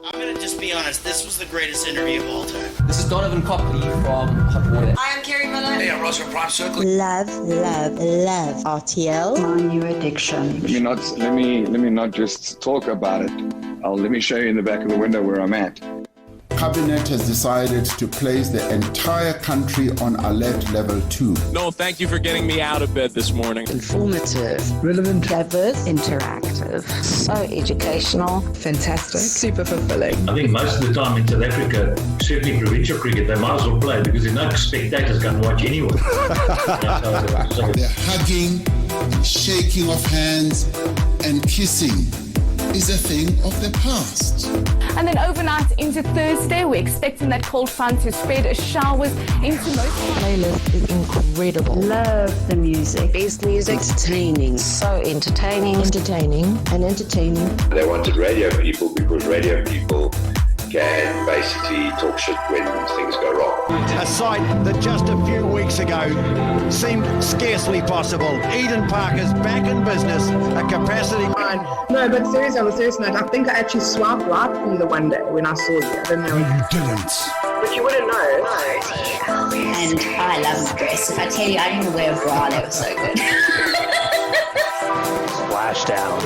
I'm gonna just be honest, this was the greatest interview of all time. This is Donovan Copley from Hot Water. Hi, I'm Kerry Miller. Hey, I'm Ross from Prime Circle. Love RTL. My new addiction. Let me not just talk about it. Let me show you in the back of the window where I'm at. Cabinet has decided to place the entire country on alert level 2. No, thank you for getting me out of bed this morning. Informative. Relevant. Diverse. Interactive. So educational. Fantastic. Super fulfilling. I think most of the time in South Africa, certainly provincial cricket, they might as well play because there's no spectators going to watch anyway. The hugging, shaking of hands, and kissing is a thing of the past. And then overnight into Thursday, we're expecting that cold front to spread showers into most. The playlist is incredible. Love the music. Best music. Entertaining. So entertaining. Entertaining. They wanted radio people because radio people can basically talk shit when things go wrong. A sight that just a few weeks ago seemed scarcely possible. Eden Park is back in business, a capacity... No, but seriously, on a serious note, I think I actually swiped right from the one day when I saw you. I didn't know. You didn't. But you wouldn't know. And I love my dress. If I tell you, I didn't even wear a bra, that was so good. Splashdown.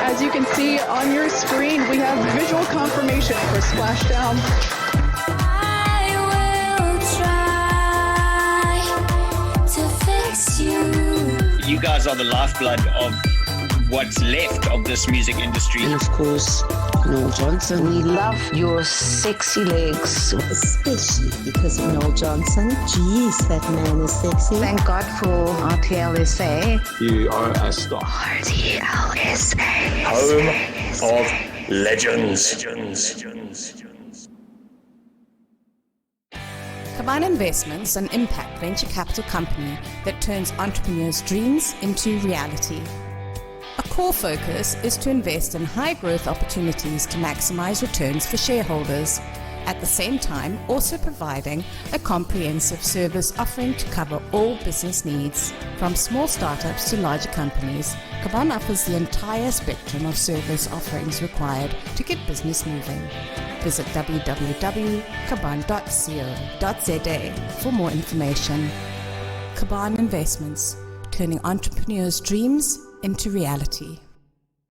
As you can see on your screen, we have visual confirmation for Splashdown. I will try to fix you. You guys are the lifeblood of what's left of this music industry. And of course, Noel Johnson. We love your sexy legs. Especially because of Noel Johnson. Jeez, that man is sexy. Thank God for RTL SA. You are a star. RTL SA. Home of legends. Combine Investments, an impact venture capital company that turns entrepreneurs' dreams into reality. A core focus is to invest in high-growth opportunities to maximize returns for shareholders, at the same time also providing a comprehensive service offering to cover all business needs. From small startups to larger companies, Kaban offers the entire spectrum of service offerings required to get business moving. Visit www.kaban.co.za for more information. Kaban Investments, turning entrepreneurs' dreams into reality.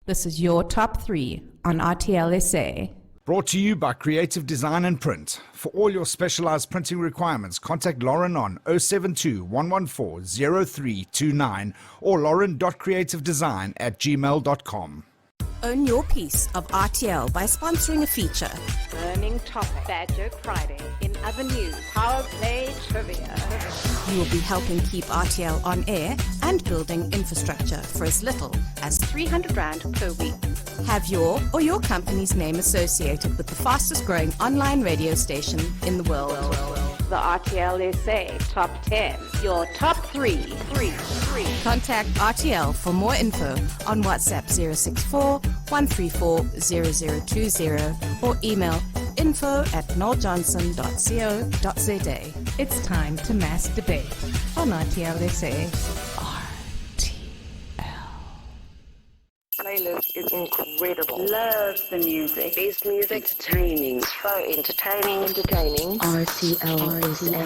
This is your top 3 on RTL SA. Brought to you by Creative Design and Print. For all your specialized printing requirements, contact Lauren on 072 114 0329 or lauren.creativedesign@gmail.com. Own your piece of RTL by sponsoring a feature. Burning topic. Bad Joke Friday. In other news, Powerplay Trivia. You will be helping keep RTL on air and building infrastructure for as little as 300 Rand per week. Have your or your company's name associated with the fastest growing online radio station in the world. The RTL SA Top 10. Your top 3. Contact RTL for more info on WhatsApp 064 134 0020 or email info@noeljohnson.co.za. It's time to mass debate on RTL SA. Playlist is incredible. Love the music. Best music. Entertaining. So entertaining. RTL SA.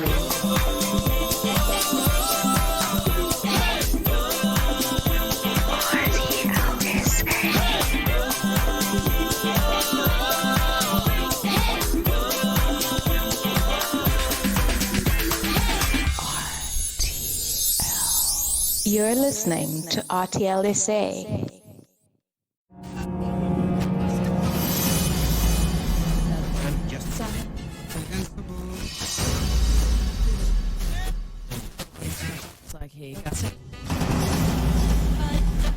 You're listening to RTL SA. It's like he got it.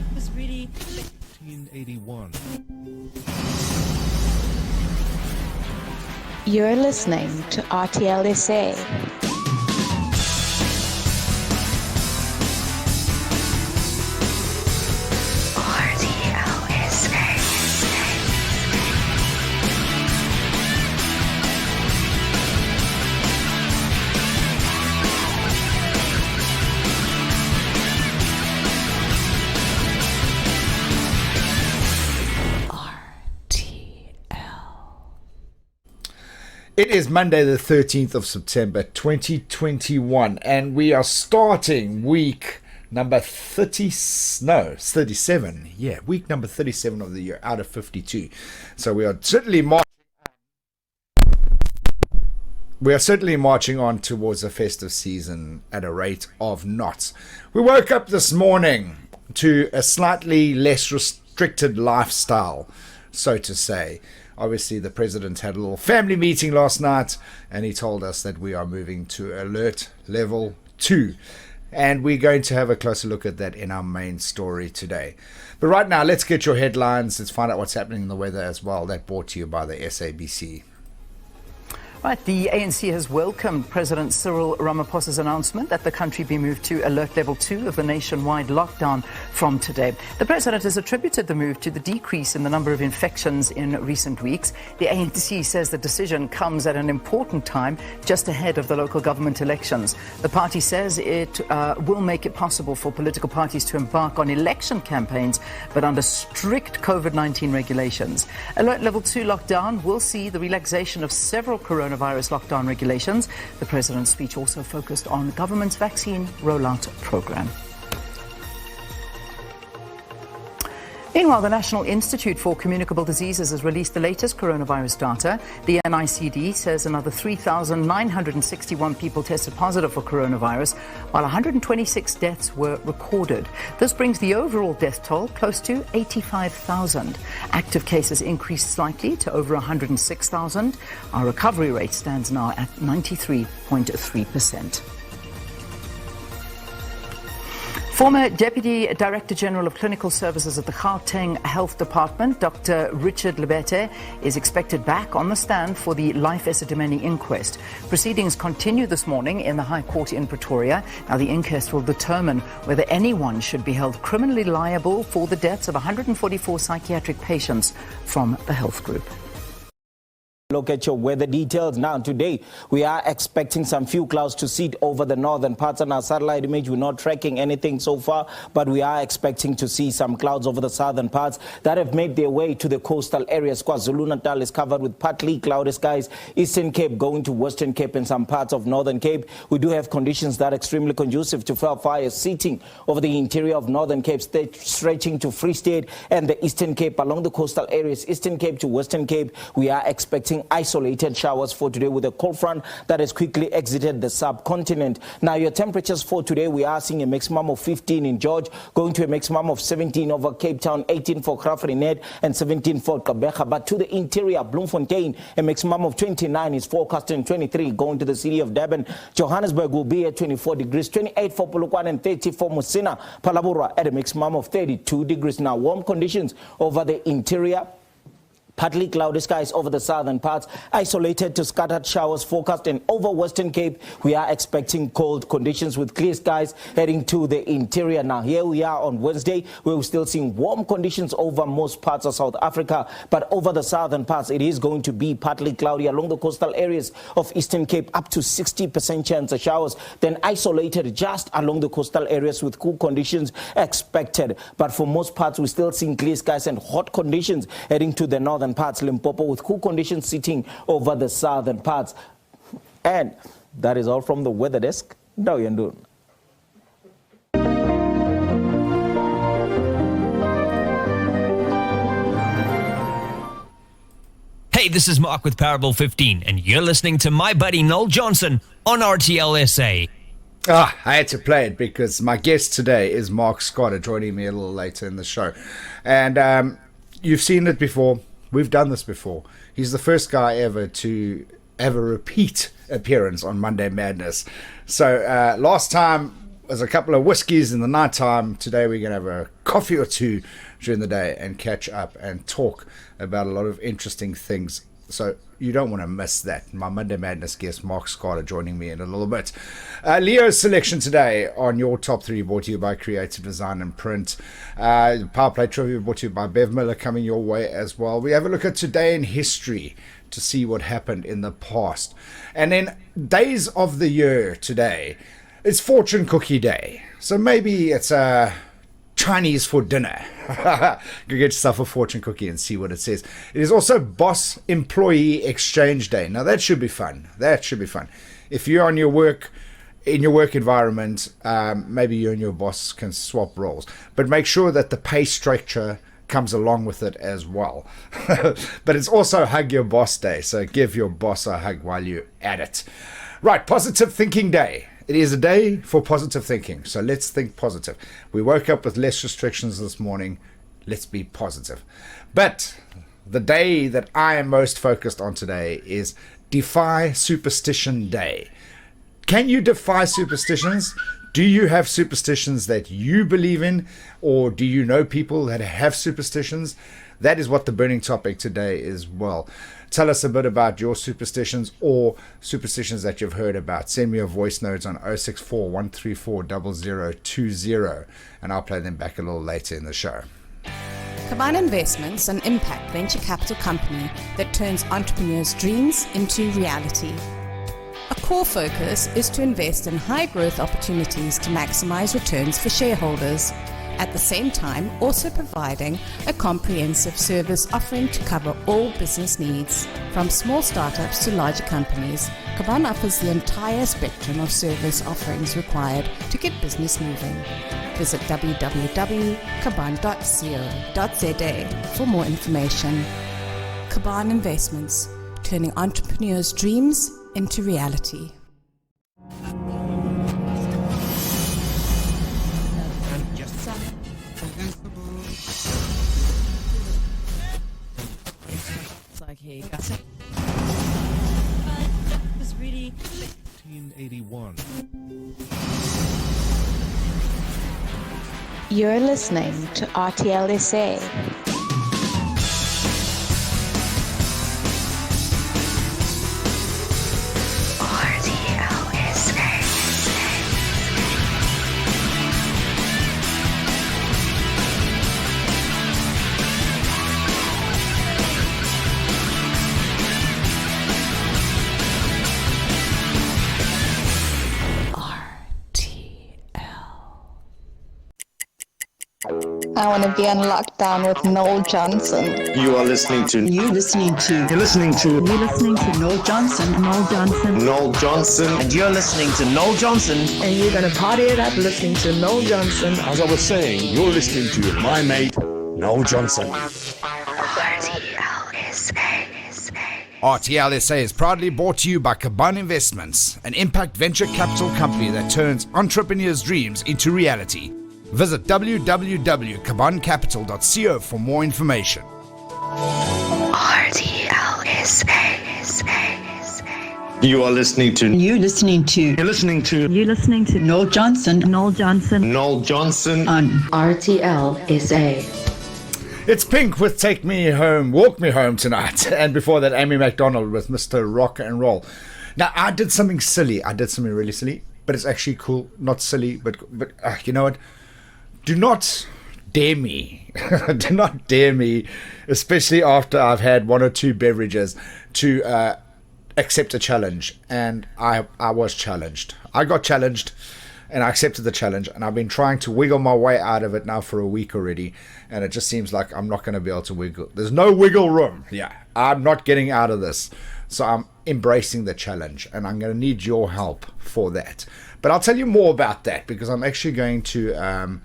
It was really 1981. You're listening to RTL SA. RTL. It is Monday, the 13th of September, 2021, and we are starting week number 37. Yeah, week number 37 of the year out of 52. So we are certainly marching on towards the festive season at a rate of knots. We woke up this morning to a slightly less restricted lifestyle, so to say. Obviously, the president had a little family meeting last night, and he told us that we are moving to alert level 2. And we're going to have a closer look at that in our main story today. But right now, let's get your headlines. Let's find out what's happening in the weather as well. That brought to you by the SABC. Right, the ANC has welcomed President Cyril Ramaphosa's announcement that the country be moved to alert level 2 of the nationwide lockdown from today. The president has attributed the move to the decrease in the number of infections in recent weeks. The ANC says the decision comes at an important time just ahead of the local government elections. The party says it will make it possible for political parties to embark on election campaigns, but under strict COVID-19 regulations. Alert level 2 lockdown will see the relaxation of several coronavirus lockdown regulations. The president's speech also focused on the government's vaccine rollout program. Meanwhile, the National Institute for Communicable Diseases has released the latest coronavirus data. The NICD says another 3,961 people tested positive for coronavirus, while 126 deaths were recorded. This brings the overall death toll close to 85,000. Active cases increased slightly to over 106,000. Our recovery rate stands now at 93.3%. Former Deputy Director General of Clinical Services at the Gauteng Health Department, Dr. Richard Lebete, is expected back on the stand for the Life Esidimeni inquest. Proceedings continue this morning in the High Court in Pretoria. Now, the inquest will determine whether anyone should be held criminally liable for the deaths of 144 psychiatric patients from the health group. Look at your weather details. Now, today, we are expecting some few clouds to sit over the northern parts. On our satellite image, we're not tracking anything so far, but we are expecting to see some clouds over the southern parts that have made their way to the coastal areas. KwaZulu-Natal is covered with partly cloudy skies. Eastern Cape going to Western Cape and some parts of Northern Cape. We do have conditions that are extremely conducive to fires sitting over the interior of Northern Cape, stretching to Free State and the Eastern Cape along the coastal areas. Eastern Cape to Western Cape, we are expecting isolated showers for today with a cold front that has quickly exited the subcontinent. Now, your temperatures for today, we are seeing a maximum of 15 in George, going to a maximum of 17 over Cape Town, 18 for Graafrenet and 17 for Gqeberha. But to the interior, Bloemfontein, a maximum of 29 is forecast and 23 going to the city of Durban. Johannesburg will be at 24 degrees, 28 for Polokwane and 30 for Musina. Palabura at a maximum of 32 degrees. Now, warm conditions over the interior. Partly cloudy skies over the southern parts, isolated to scattered showers forecast, and over Western Cape, we are expecting cold conditions with clear skies heading to the interior. Now, here we are on Wednesday, we're still seeing warm conditions over most parts of South Africa, but over the southern parts, it is going to be partly cloudy along the coastal areas of Eastern Cape, up to 60% chance of showers, then isolated just along the coastal areas with cool conditions expected. But for most parts, we're still seeing clear skies and hot conditions heading to the northern parts, Limpopo, with cool conditions sitting over the southern parts. And that is all from the weather desk. Now you're doing. Hey, this is Mark with Parable 15, and you're listening to my buddy Noel Johnson on RTL SA. I had to play it because my guest today is Marc Skarda, joining me a little later in the show. And you've seen it before. We've done this before. He's the first guy ever to have a repeat appearance on Monday Madness. So last time was a couple of whiskeys in the night time. Today we're going to have a coffee or two during the day and catch up and talk about a lot of interesting things. So you don't want to miss that. My Monday Madness guest, Marc Skarda, joining me in a little bit. Leo's selection today on your top three, brought to you by Creative Design and Print. Powerplay Trivia, brought to you by Bev Miller, coming your way as well. We have a look at today in history to see what happened in the past. And then days of the year today, it's Fortune Cookie Day. So maybe it's a Chinese for dinner. Go get yourself a fortune cookie and see what it says. It is also Boss Employee Exchange Day. Now that should be fun. If you're on your work, in your work environment, maybe you and your boss can swap roles. But make sure that the pay structure comes along with it as well. But it's also Hug Your Boss Day, so give your boss a hug while you're at it. Right, Positive Thinking Day. It is a day for positive thinking, so let's think positive. We woke up with less restrictions this morning. Let's be positive. But the day that I am most focused on today is Defy Superstition Day. Can you defy superstitions? Do you have superstitions that you believe in, or do you know people that have superstitions? That is what the burning topic today is. Well, tell us a bit about your superstitions or superstitions that you've heard about. Send me your voice notes on 064 134 0020, and I'll play them back a little later in the show. Combine Investments, an impact venture capital company that turns entrepreneurs' dreams into reality. A core focus is to invest in high-growth opportunities to maximize returns for shareholders, at the same time also providing a comprehensive service offering to cover all business needs. From small startups to larger companies, Kaban offers the entire spectrum of service offerings required to get business moving. Visit www.kaban.co.za for more information. Kaban Investments, turning entrepreneurs' dreams into reality. It's like, hey, got it. Was really 1981. You're listening to RTL SA. I want to be on lockdown with Noel Johnson. You are listening to. You're listening to. You're listening to. You're listening to Noel Johnson. Noel Johnson. Noel Johnson. And you're listening to Noel Johnson. And you're going to party it up listening to Noel Johnson. As I was saying, you're listening to my mate, Noel Johnson. RTL SA is proudly brought to you by Kaban Investments, an impact venture capital company that turns entrepreneurs' dreams into reality. Visit www.kabancapital.co for more information. RTL SA. You are listening to. You're listening to. You're listening to. You're listening to Noel Johnson. Noel Johnson. Noel Johnson on RTL SA. It's Pink with Take Me Home, Walk Me Home tonight. And before that, Amy MacDonald with Mr. Rock and Roll. Now, I did something silly. I did something really silly, but it's actually cool. Not silly, but you know what? Do not dare me. Do not dare me, especially after I've had one or two beverages, to accept a challenge. And I was challenged. I got challenged and I accepted the challenge. And I've been trying to wiggle my way out of it now for a week already. And it just seems like I'm not going to be able to wiggle. There's no wiggle room. Yeah, I'm not getting out of this. So I'm embracing the challenge. And I'm going to need your help for that. But I'll tell you more about that because I'm actually going to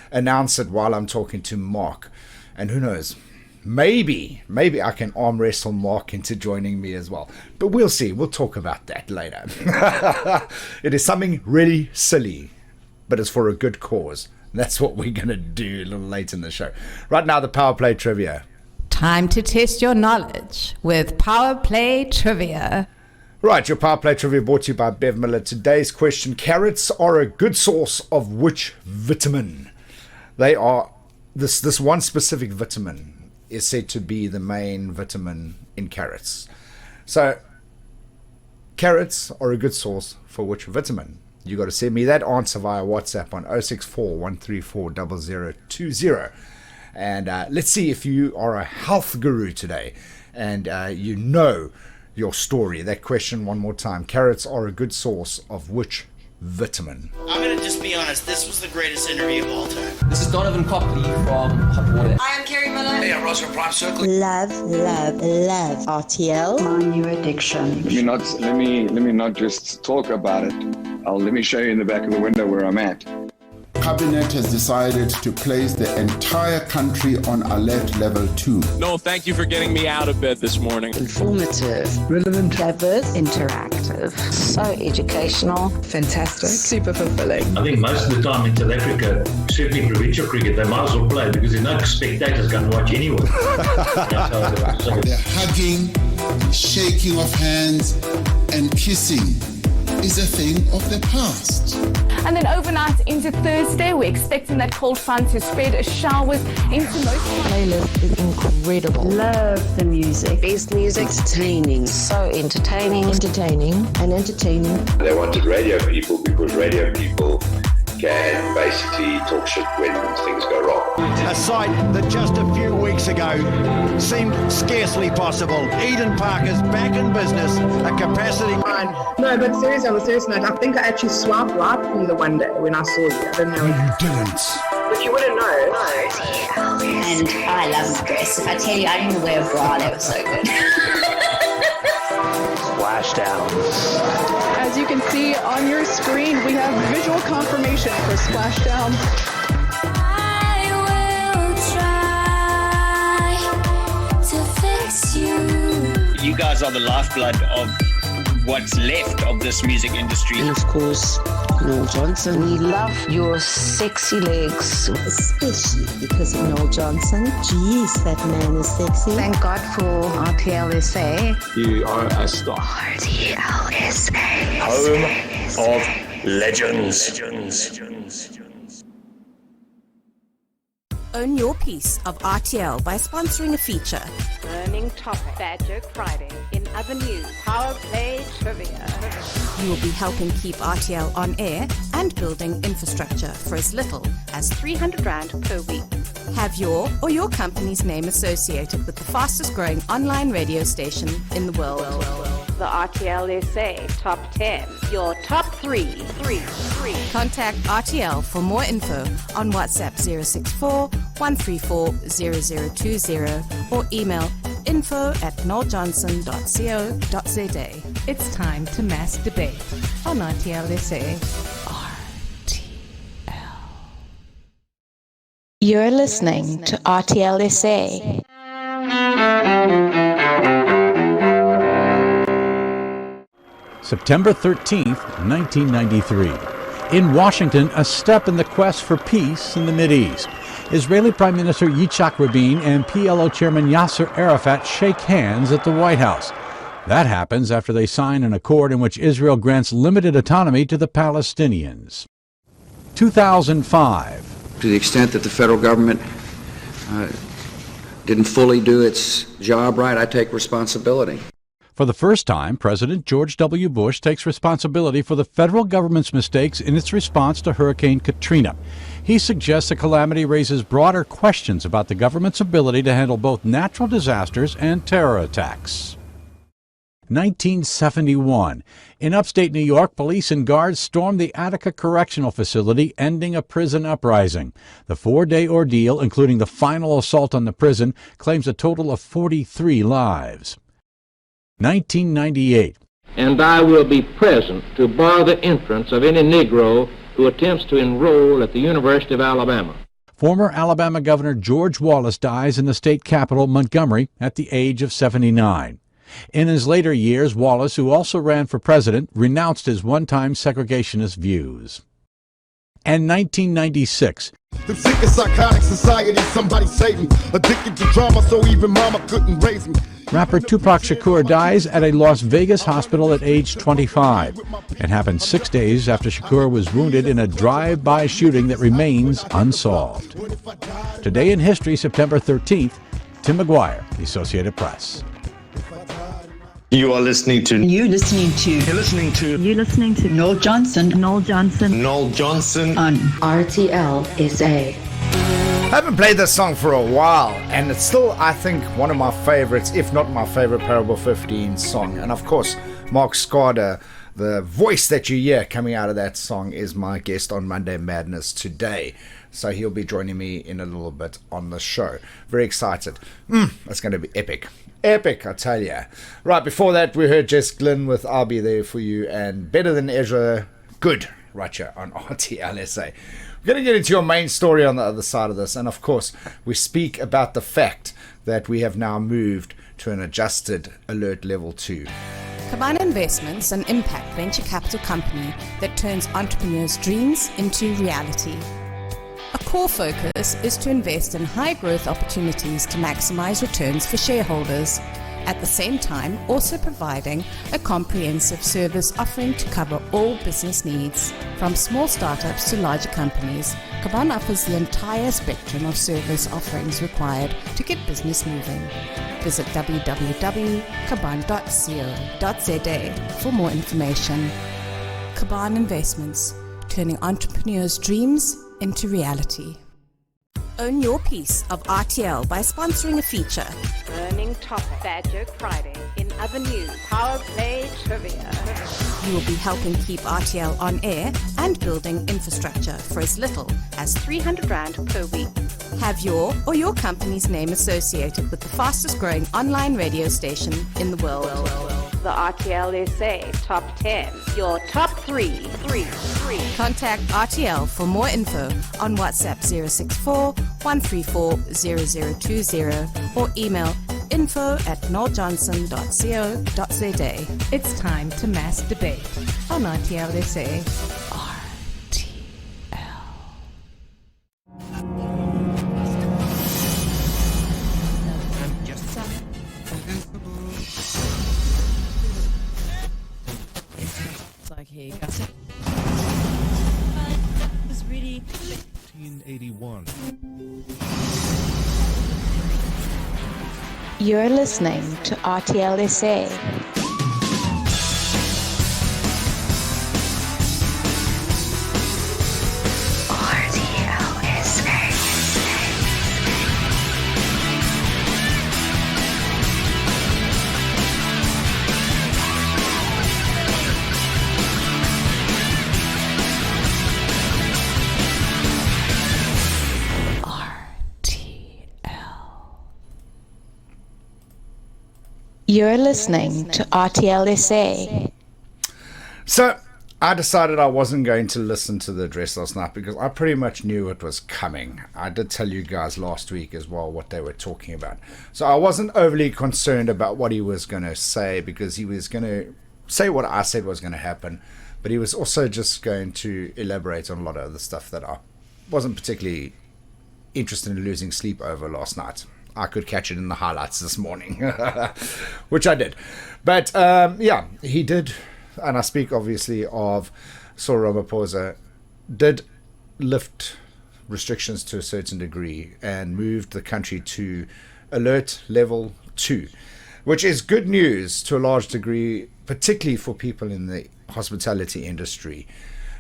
announce it while I'm talking to Mark. And who knows, maybe I can arm wrestle Mark into joining me as well. But we'll see. We'll talk about that later. It is something really silly, but it's for a good cause. That's what we're going to do a little later in the show. Right now, the Powerplay Trivia. Time to test your knowledge with Powerplay Trivia. Right, your Powerplay Trivia brought to you by Bev Miller. Today's question: carrots are a good source of which vitamin? They are, this one specific vitamin is said to be the main vitamin in carrots. So, carrots are a good source for which vitamin? You got to send me that answer via WhatsApp on 064 134 0020. And let's see if you are a health guru today and you know your story. That question one more time. Carrots are a good source of which vitamin. I'm going to just be honest. This was the greatest interview of all time. This is Donovan Copley from Hot Water. I am Kerry Miller. Hey, I'm Ross from Prime Circle. Love, love, love RTL. My new addiction. Let me not just talk about it. Let me show you in the back of the window where I'm at. Cabinet has decided to place the entire country on alert level 2. No, thank you for getting me out of bed this morning. Informative. Relevant. Diverse. Interactive. So educational. Fantastic. Super fulfilling. I think most of the time in South Africa, certainly provincial cricket, they might as well play because there's no spectators going to watch anyway. The hugging, shaking of hands, and kissing is a thing of the past. And then overnight into Thursday, we're expecting that cold front to spread showers into most. Playlist is incredible. Love the music. Best music. Entertaining. So entertaining. Entertaining. They wanted radio people because radio people can basically talk shit when things go wrong. A sight that just a few weeks ago seemed scarcely possible. Eden Park is back in business, a capacity... No, but seriously, on a serious note, I think I actually swiped right from you the one day when I saw you. I didn't know. You didn't. But you wouldn't know. And I love the dress. If I tell you, I didn't even wear a bra. That was so good. Splashdown. As you can see on your screen, we have visual confirmation for Splashdown. You guys are the lifeblood of what's left of this music industry. And of course, Noel Johnson. We love your sexy legs. Especially because of Noel Johnson. Jeez, that man is sexy. Thank God for RTL SA. You are a star. RTL SA. Home of legends. Own your piece of RTL by sponsoring a feature. Burning topic. Bad Joke Friday. In other news, Powerplay Trivia. You will be helping keep RTL on air and building infrastructure for as little as 300 Rand per week. Have your or your company's name associated with the fastest growing online radio station in the world. The RTL SA Top 10. Your top 3. Contact RTL for more info on WhatsApp 064 134 0020 or email info@noeljohnson.co.za. It's time to mass debate on RTL SA. You're listening to RTL SA. September 13th, 1993. In Washington, a step in the quest for peace in the Mideast. Israeli Prime Minister Yitzhak Rabin and PLO Chairman Yasser Arafat shake hands at the White House. That happens after they sign an accord in which Israel grants limited autonomy to the Palestinians. 2005. To the extent that the federal government didn't fully do its job right, I take responsibility. For the first time, President George W. Bush takes responsibility for the federal government's mistakes in its response to Hurricane Katrina. He suggests the calamity raises broader questions about the government's ability to handle both natural disasters and terror attacks. 1971. In upstate New York, police and guards stormed the Attica Correctional Facility, ending a prison uprising. The 4-day ordeal, including the final assault on the prison, claims a total of 43 lives. 1998. And I will be present to bar the entrance of any Negro who attempts to enroll at the University of Alabama. Former Alabama Governor George Wallace dies in the state capital, Montgomery, at the age of 79. In his later years, Wallace, who also ran for president, renounced his one-time segregationist views. And 1996. The sick and psychotic society, somebody save me. Addicted to drama, so even mama couldn't raise me. Rapper Tupac Shakur dies at a Las Vegas hospital at age 25. It happened 6 days after Shakur was wounded in a drive-by shooting that remains unsolved. Today in history, September 13th, Tim McGuire, The Associated Press. You are listening to... You're listening to Noel Johnson on RTL SA. I haven't played this song for a while, and it's still, I think, one of my favorites, if not my favorite Parable 15 song. And of course, Marc Skarda, The voice that you hear coming out of that song is my guest on Monday Madness today. So he'll be joining me in a little bit on the show. Very excited. It's going to be epic. Epic, I tell you. Right, before that, we heard Jess Glynn with I'll Be There For You and Better Than Ezra Good, right here on RTL SA. We're going to get into your main story on the other side of this. And of course, we speak about the fact that we have now moved to an adjusted alert level 2. Cabana Investments, an impact venture capital company that turns entrepreneurs' dreams into reality. A core focus is to invest in high-growth opportunities to maximize returns for shareholders, at the same time also providing a comprehensive service offering to cover all business needs. From small startups to larger companies, Cabana offers the entire spectrum of service offerings required to get business moving. Visit www.caban.co.za for more information. Caban Investments, turning entrepreneurs' dreams into reality. Own your piece of RTL by sponsoring a feature. Burning topic. Bad Joke Friday. In other news, Powerplay Trivia. You will be helping keep RTL on air and building infrastructure for as little as 300 Rand per week. Have your or your company's name associated with the fastest growing online radio station in the world. The RTL SA Top 10. Your top 3. Contact RTL for more info on WhatsApp 064 134 0020 or email info@noeljohnson.co.za. It's time to mass debate on RTL SA. He got it. It was really 1981. You're listening to RTL SA. You're listening to RTL SA. So, I decided I wasn't going to listen to the address last night because I pretty much knew it was coming. I did tell you guys last week as well what they were talking about. So I wasn't overly concerned about what he was going to say because he was going to say what I said was going to happen. But he was also just going to elaborate on a lot of other stuff that I wasn't particularly interested in losing sleep over last night. I could catch it in the highlights this morning, which I did. But yeah, he did, and I speak obviously of Cyril Ramaphosa, did lift restrictions to a certain degree and moved the country to alert level 2, which is good news to a large degree, particularly for people in the hospitality industry.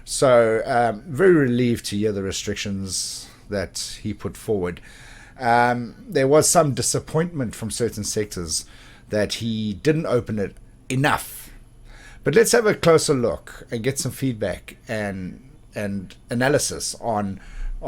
So very relieved to hear the restrictions that he put forward. There was some disappointment from certain sectors that he didn't open it enough. But let's have a closer look and get some feedback and analysis on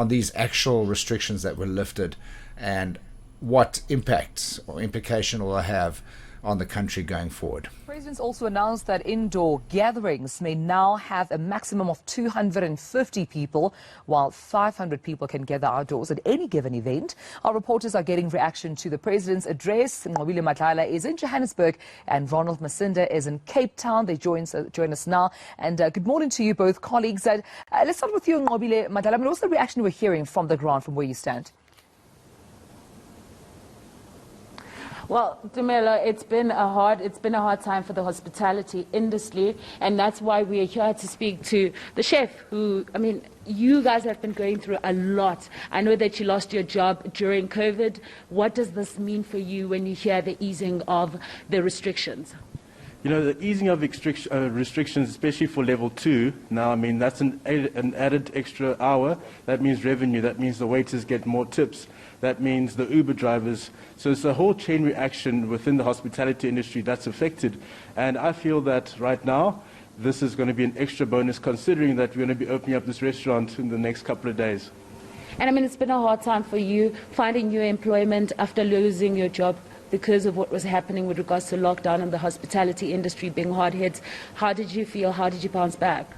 these actual restrictions that were lifted and what impact or implication will have on the country going forward. The President's also announced that indoor gatherings may now have a maximum of 250 people, while 500 people can gather outdoors at any given event. Our reporters are getting reaction to the President's address. Nwabile Madlala is in Johannesburg and Ronald Masinda is in Cape Town. They join us now. And good morning to you both, colleagues. Let's start with you, Nwabile Madlala. I mean, what's the reaction we're hearing from the ground, from where you stand? Well, Dumela, it's been a hard time for the hospitality industry, and that's why we are here to speak to the chef who, I mean, you guys have been going through a lot. I know that you lost your job during COVID. What does this mean for you when you hear the easing of the restrictions? You know, the easing of restrictions, especially for level 2, now, I mean, that's an added extra hour. That means revenue. That means the waiters get more tips. That means the Uber drivers. So it's a whole chain reaction within the hospitality industry that's affected. And I feel that right now, this is going to be an extra bonus considering that we're going to be opening up this restaurant in the next couple of days. And I mean, it's been a hard time for you finding new employment after losing your job because of what was happening with regards to lockdown and the hospitality industry being hard hit. How did you feel? How did you bounce back?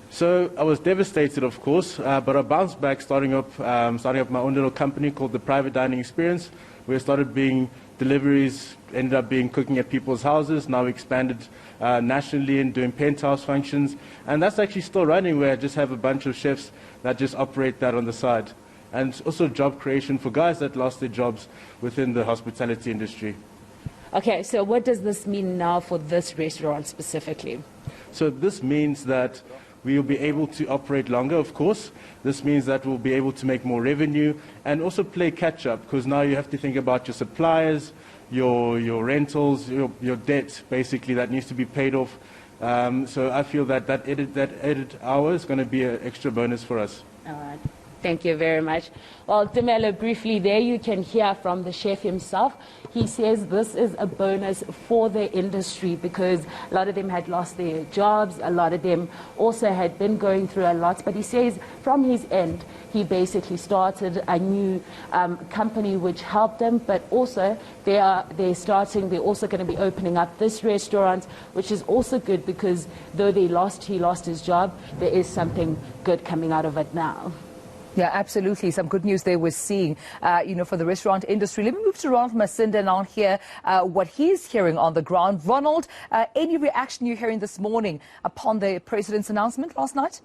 So I was devastated, of course, but I bounced back starting up my own little company called the Private Dining Experience, where I started being deliveries, ended up being cooking at people's houses, now expanded nationally and doing penthouse functions. And that's actually still running, where I just have a bunch of chefs that just operate that on the side. And also job creation for guys that lost their jobs within the hospitality industry. Okay, so what does this mean now for this restaurant specifically? So this means that we will be able to operate longer, of course. This means that we'll be able to make more revenue and also play catch-up, because now you have to think about your suppliers, your rentals, your debt, basically, that needs to be paid off. So I feel that added hour is going to be an extra bonus for us. All right. Thank you very much. Well, Demelo, briefly there you can hear from the chef himself. He says this is a bonus for the industry because a lot of them had lost their jobs. A lot of them also had been going through a lot. But he says from his end, he basically started a new company which helped them. But also they're also going to be opening up this restaurant, which is also good because though he lost his job, there is something good coming out of it now. Yeah, absolutely. Some good news there we're seeing, for the restaurant industry. Let me move to Ronald Masinda now here, what he's hearing on the ground. Ronald, any reaction you're hearing this morning upon the president's announcement last night?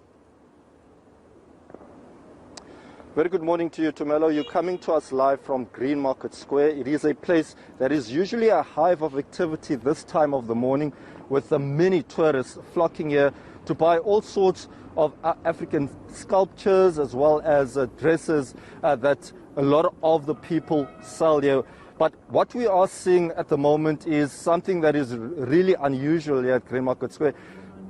Very good morning to you, Tumelo. You're coming to us live from Green Market Square. It is a place that is usually a hive of activity this time of the morning, with many tourists flocking here to buy all sorts of African sculptures as well as dresses that a lot of the people sell here. But what we are seeing at the moment is something that is really unusual here at Green Market Square.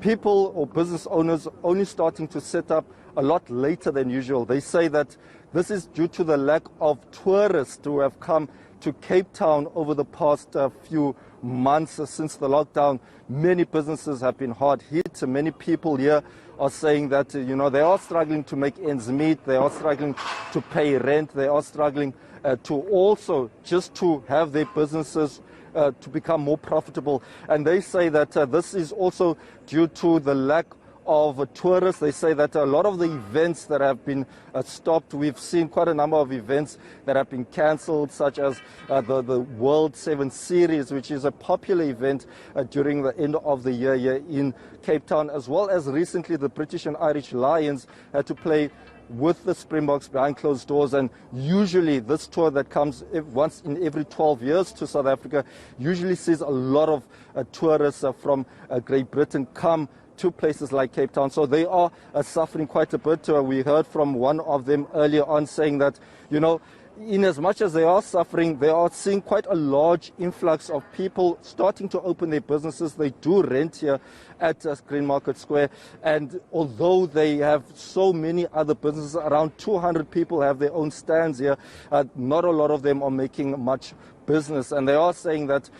People or business owners only starting to set up a lot later than usual. They say that this is due to the lack of tourists who have come to Cape Town over the past few months since the lockdown. Many businesses have been hard hit. Many people here are saying that, they are struggling to make ends meet. They are struggling to pay rent. They are struggling to also just to have their businesses to become more profitable. And they say that this is also due to the lack of tourists. They say that a lot of the events that have been stopped, we've seen quite a number of events that have been cancelled, such as the World 7 Series, which is a popular event during the end of the year here in Cape Town, as well as recently the British and Irish Lions had to play with the Springboks behind closed doors. And usually this tour that comes once in every 12 years to South Africa usually sees a lot of tourists from Great Britain come to places like Cape Town. So they are suffering quite a bit. We heard from one of them earlier on saying that, in as much as they are suffering, they are seeing quite a large influx of people starting to open their businesses. They do rent here at Green Market Square. And although they have so many other businesses, around 200 people have their own stands here, not a lot of them are making much business. And they are saying that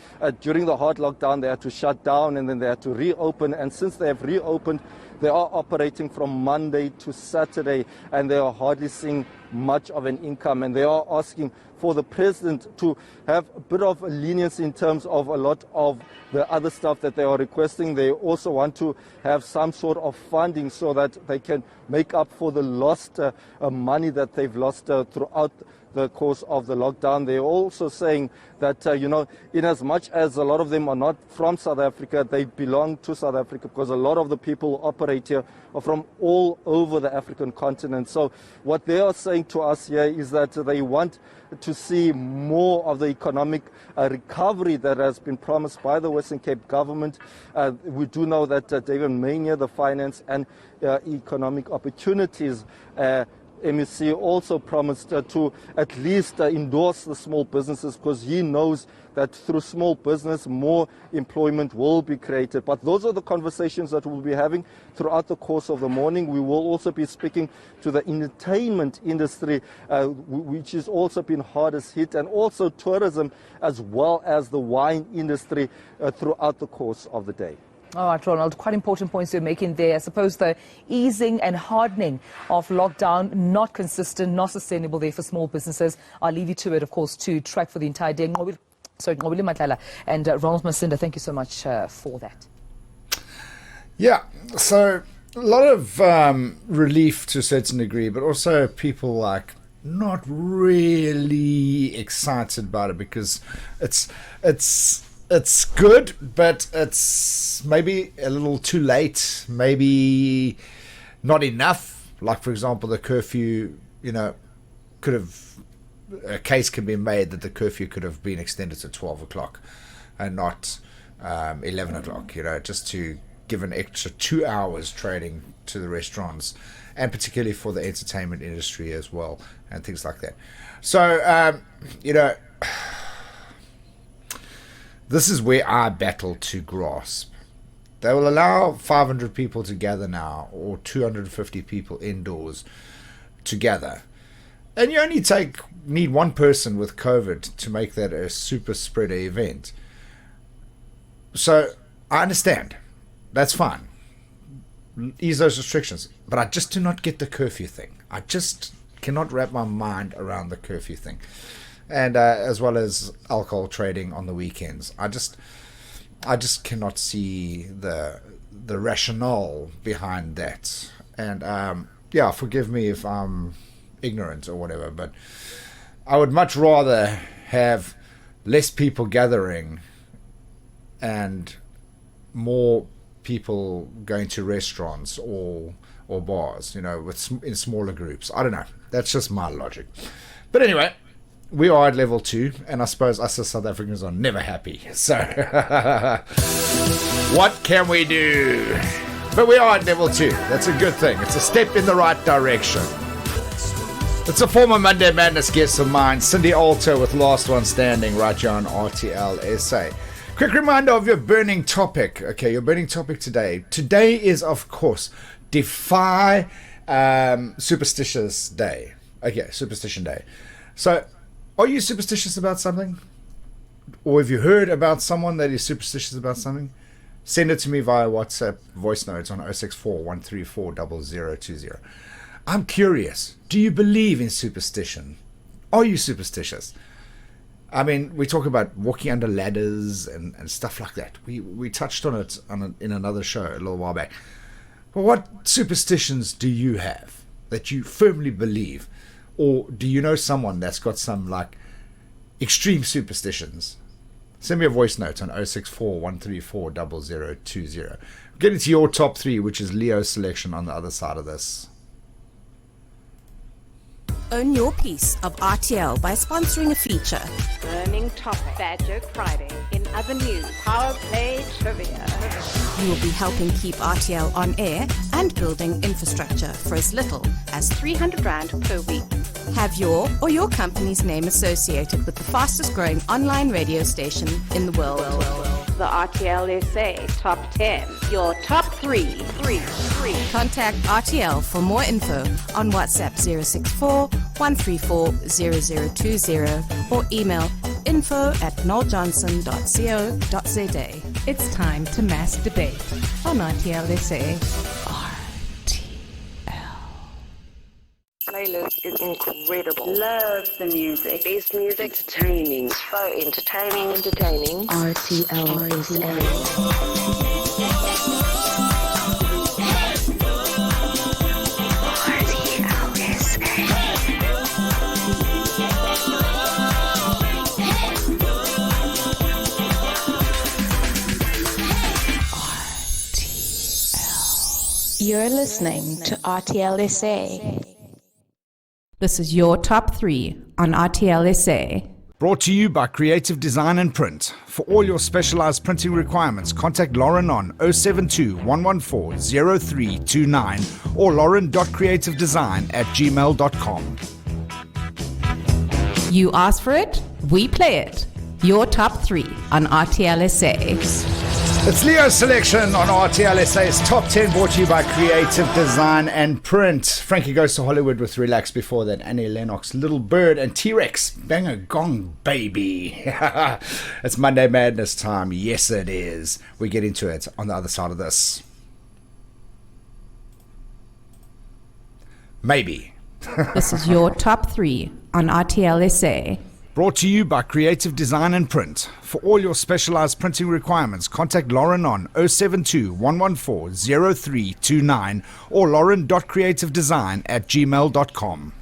during the hard lockdown, they had to shut down and then they had to reopen. And since they have reopened, they are operating from Monday to Saturday, and they are hardly seeing much of an income. And they are asking for the president to have a bit of leniency in terms of a lot of the other stuff that they are requesting. They also want to have some sort of funding so that they can make up for the lost money that they've lost throughout the course of the lockdown. They're also saying that, in as much as a lot of them are not from South Africa, they belong to South Africa, because a lot of the people who operate here are from all over the African continent. So what they are saying to us here is that they want to see more of the economic recovery that has been promised by the Western Cape government. We do know that David Mania, the Finance and Economic Opportunities MEC, also promised to at least endorse the small businesses, because he knows that through small business more employment will be created. But those are the conversations that we'll be having throughout the course of the morning. We will also be speaking to the entertainment industry, which has also been hardest hit, and also tourism, as well as the wine industry throughout the course of the day. All right, Ronald, quite important points you're making there. I suppose the easing and hardening of lockdown, not consistent, not sustainable there for small businesses. I'll leave you to it, of course, to track for the entire day. Ngobile Matlala and Ronald Masinda, thank you so much for that. Yeah, so a lot of relief to a certain degree, but also people like not really excited about it because it's good, but it's maybe a little too late, maybe not enough. Like, for example, the curfew, could have, a case can be made that the curfew could have been extended to 12 o'clock and not 11 o'clock, just to give an extra 2 hours trading to the restaurants, and particularly for the entertainment industry as well, and things like that. So, this is where I battle to grasp. They will allow 500 people to gather now, or 250 people indoors to gather. And you only need one person with COVID to make that a super spreader event. So I understand. That's fine. Ease those restrictions. But I just do not get the curfew thing. I just cannot wrap my mind around the curfew thing. And as well as alcohol trading on the weekends. I just cannot see the rationale behind that. And forgive me if I'm ignorant or whatever, but I would much rather have less people gathering and more people going to restaurants or bars, in smaller groups. I don't know. That's just my logic. But anyway, we are at level 2, and I suppose us as South Africans are never happy. So, what can we do? But we are at level 2. That's a good thing. It's a step in the right direction. It's a former Monday Madness guest of mine, Cindy Alter, with Last One Standing right here on RTL SA. Quick reminder of your burning topic. Okay, your burning topic today. Today is, of course, Defy Superstitious Day. Okay, Superstition Day. So, are you superstitious about something? Or have you heard about someone that is superstitious about something? Send it to me via WhatsApp voice notes on 064 134 0020. I'm curious. Do you believe in superstition? Are you superstitious? I mean, we talk about walking under ladders and stuff like that. We touched on it in another show a little while back. But what superstitions do you have that you firmly believe? Or do you know someone that's got some extreme superstitions? Send me a voice note on 064 134 0020. Get into your top 3, which is Leo's selection on the other side of this. Own your piece of RTL by sponsoring a feature. Burning topic. Bad Joke Friday. In other news, Powerplay Trivia. You will be helping keep RTL on air and building infrastructure for as little as 300 Rand per week. Have your or your company's name associated with the fastest growing online radio station in the world. The RTL SA Top 10. Your top 3. Contact RTL for more info on WhatsApp 064 134 0020 or email info@noeljohnson.co.za. It's time to mass debate on RTL SA. Playlist is incredible. Love the music. Best music. Entertaining. So entertaining. RTL SA. You're listening to RTL SA. This is your top 3 on RTL SA. Brought to you by Creative Design and Print. For all your specialized printing requirements, contact Lauren on 072 114 0329 or lauren.creativedesign@gmail.com. You ask for it, we play it. Your top 3 on RTL SA. It's Leo's selection on RTL SA's Top 10, brought to you by Creative Design and Print. Frankie Goes to Hollywood with Relax. Before that, Annie Lennox, Little Bird, and T-Rex, Bang a Gong Baby. It's Monday Madness time. Yes, it is. We get into it on the other side of this. Maybe. This is your top 3 on RTL SA. Brought to you by Creative Design and Print. For all your specialized printing requirements, contact Lauren on 072 114 0329 or lauren.creativedesign@gmail.com.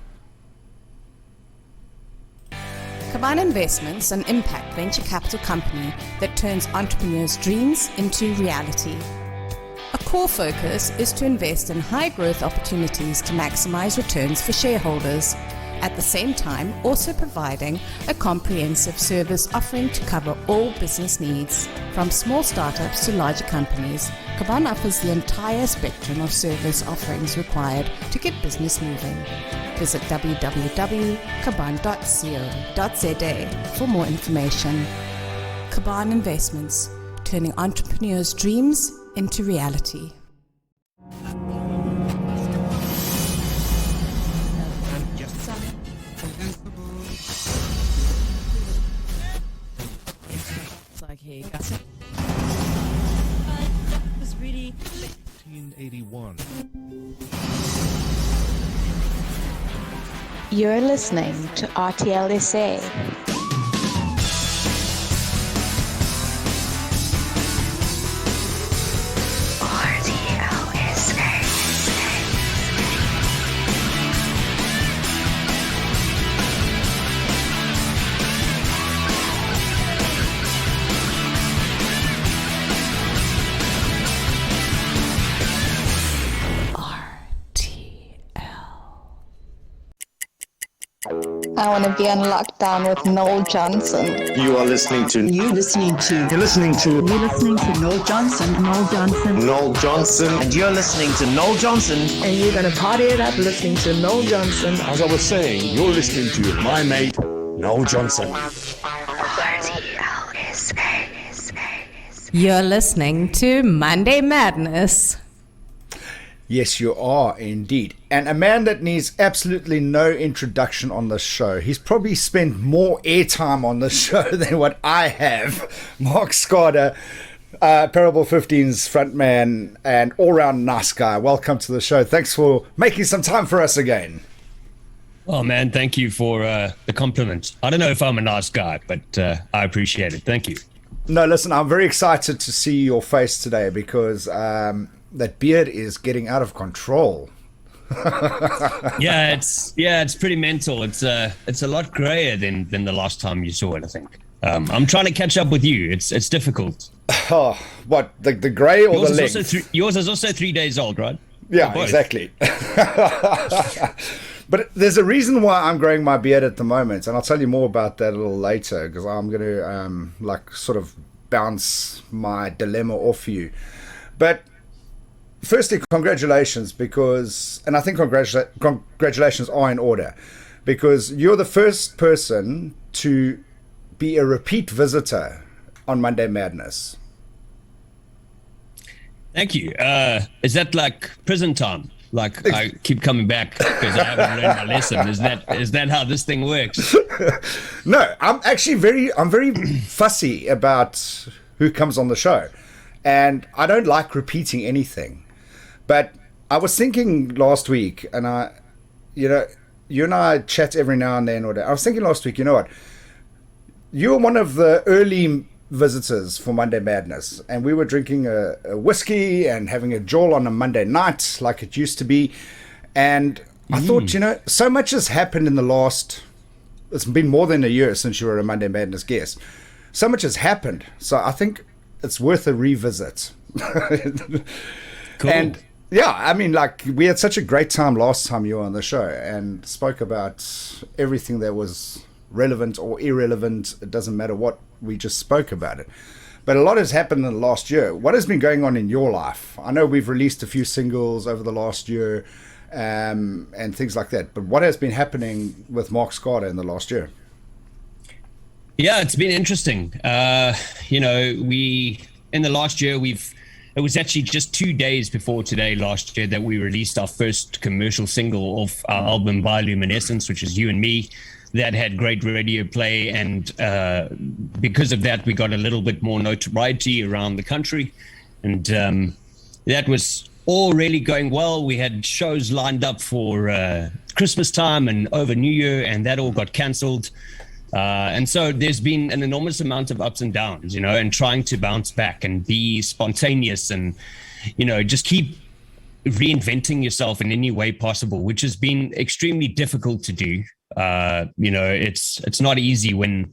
Caban Investments, an impact venture capital company that turns entrepreneurs' dreams into reality. A core focus is to invest in high-growth opportunities to maximize returns for shareholders, at the same time also providing a comprehensive service offering to cover all business needs. From small startups to larger companies, Caban offers the entire spectrum of service offerings required to get business moving. Visit www.caban.co.za for more information. Caban Investments, turning entrepreneurs' dreams into reality. Here you go. It was really 1981. You're listening to RTL SA. I want to be on lockdown with Noel Johnson. You are listening to. You're listening to. You're listening to. You're listening to Noel Johnson. Noel Johnson. Noel Johnson. And you're listening to Noel Johnson. And you're going to party it up listening to Noel Johnson. As I was saying, you're listening to my mate, Noel Johnson. You're listening to Monday Madness. Yes, you are indeed. And a man that needs absolutely no introduction on this show. He's probably spent more airtime on this show than what I have. Marc Skarda, Parable 15's frontman and all-round nice guy. Welcome to the show. Thanks for making some time for us again. Oh, man, thank you for the compliment. I don't know if I'm a nice guy, but I appreciate it. Thank you. No, listen, I'm very excited to see your face today because that beard is getting out of control. Yeah, it's pretty mental. It's a lot grayer than the last time you saw it, I think. I'm trying to catch up with you. It's difficult. Oh, what, the grey or yours the length? Yours is also 3 days old, right? Yeah, exactly. But there's a reason why I'm growing my beard at the moment, and I'll tell you more about that a little later, because I'm going to sort of bounce my dilemma off you. But firstly, congratulations, and I think congratulations are in order, because you're the first person to be a repeat visitor on Monday Madness. Thank you. Is that like prison time? Like I keep coming back because I haven't learned my lesson. Is that how this thing works? No, I'm very fussy about who comes on the show, and I don't like repeating anything. But I was thinking last week, and you and I chat every now and then. I was thinking last week, you know what? You're one of the early visitors for Monday Madness, and we were drinking a whiskey and having a jaw on a Monday night like it used to be. And I thought, so much has happened in the last, it's been more than a year since you were a Monday Madness guest. So much has happened. So I think it's worth a revisit. Cool. And yeah, I mean, we had such a great time last time you were on the show and spoke about everything that was relevant or irrelevant. It doesn't matter what, we just spoke about it. But a lot has happened in the last year. What has been going on in your life? I know we've released a few singles over the last year and things like that. But what has been happening with Marc Skarda in the last year? Yeah, it's been interesting. We in the last year, it was actually just 2 days before today last year that we released our first commercial single of our album Bioluminescence, which is You and Me. That had great radio play, and because of that, we got a little bit more notoriety around the country, and that was all really going well. We had shows lined up for Christmas time and over New Year, and that all got cancelled. And so there's been an enormous amount of ups and downs, you know, and trying to bounce back and be spontaneous and, you know, just keep reinventing yourself in any way possible, which has been extremely difficult to do. You know, it's not easy when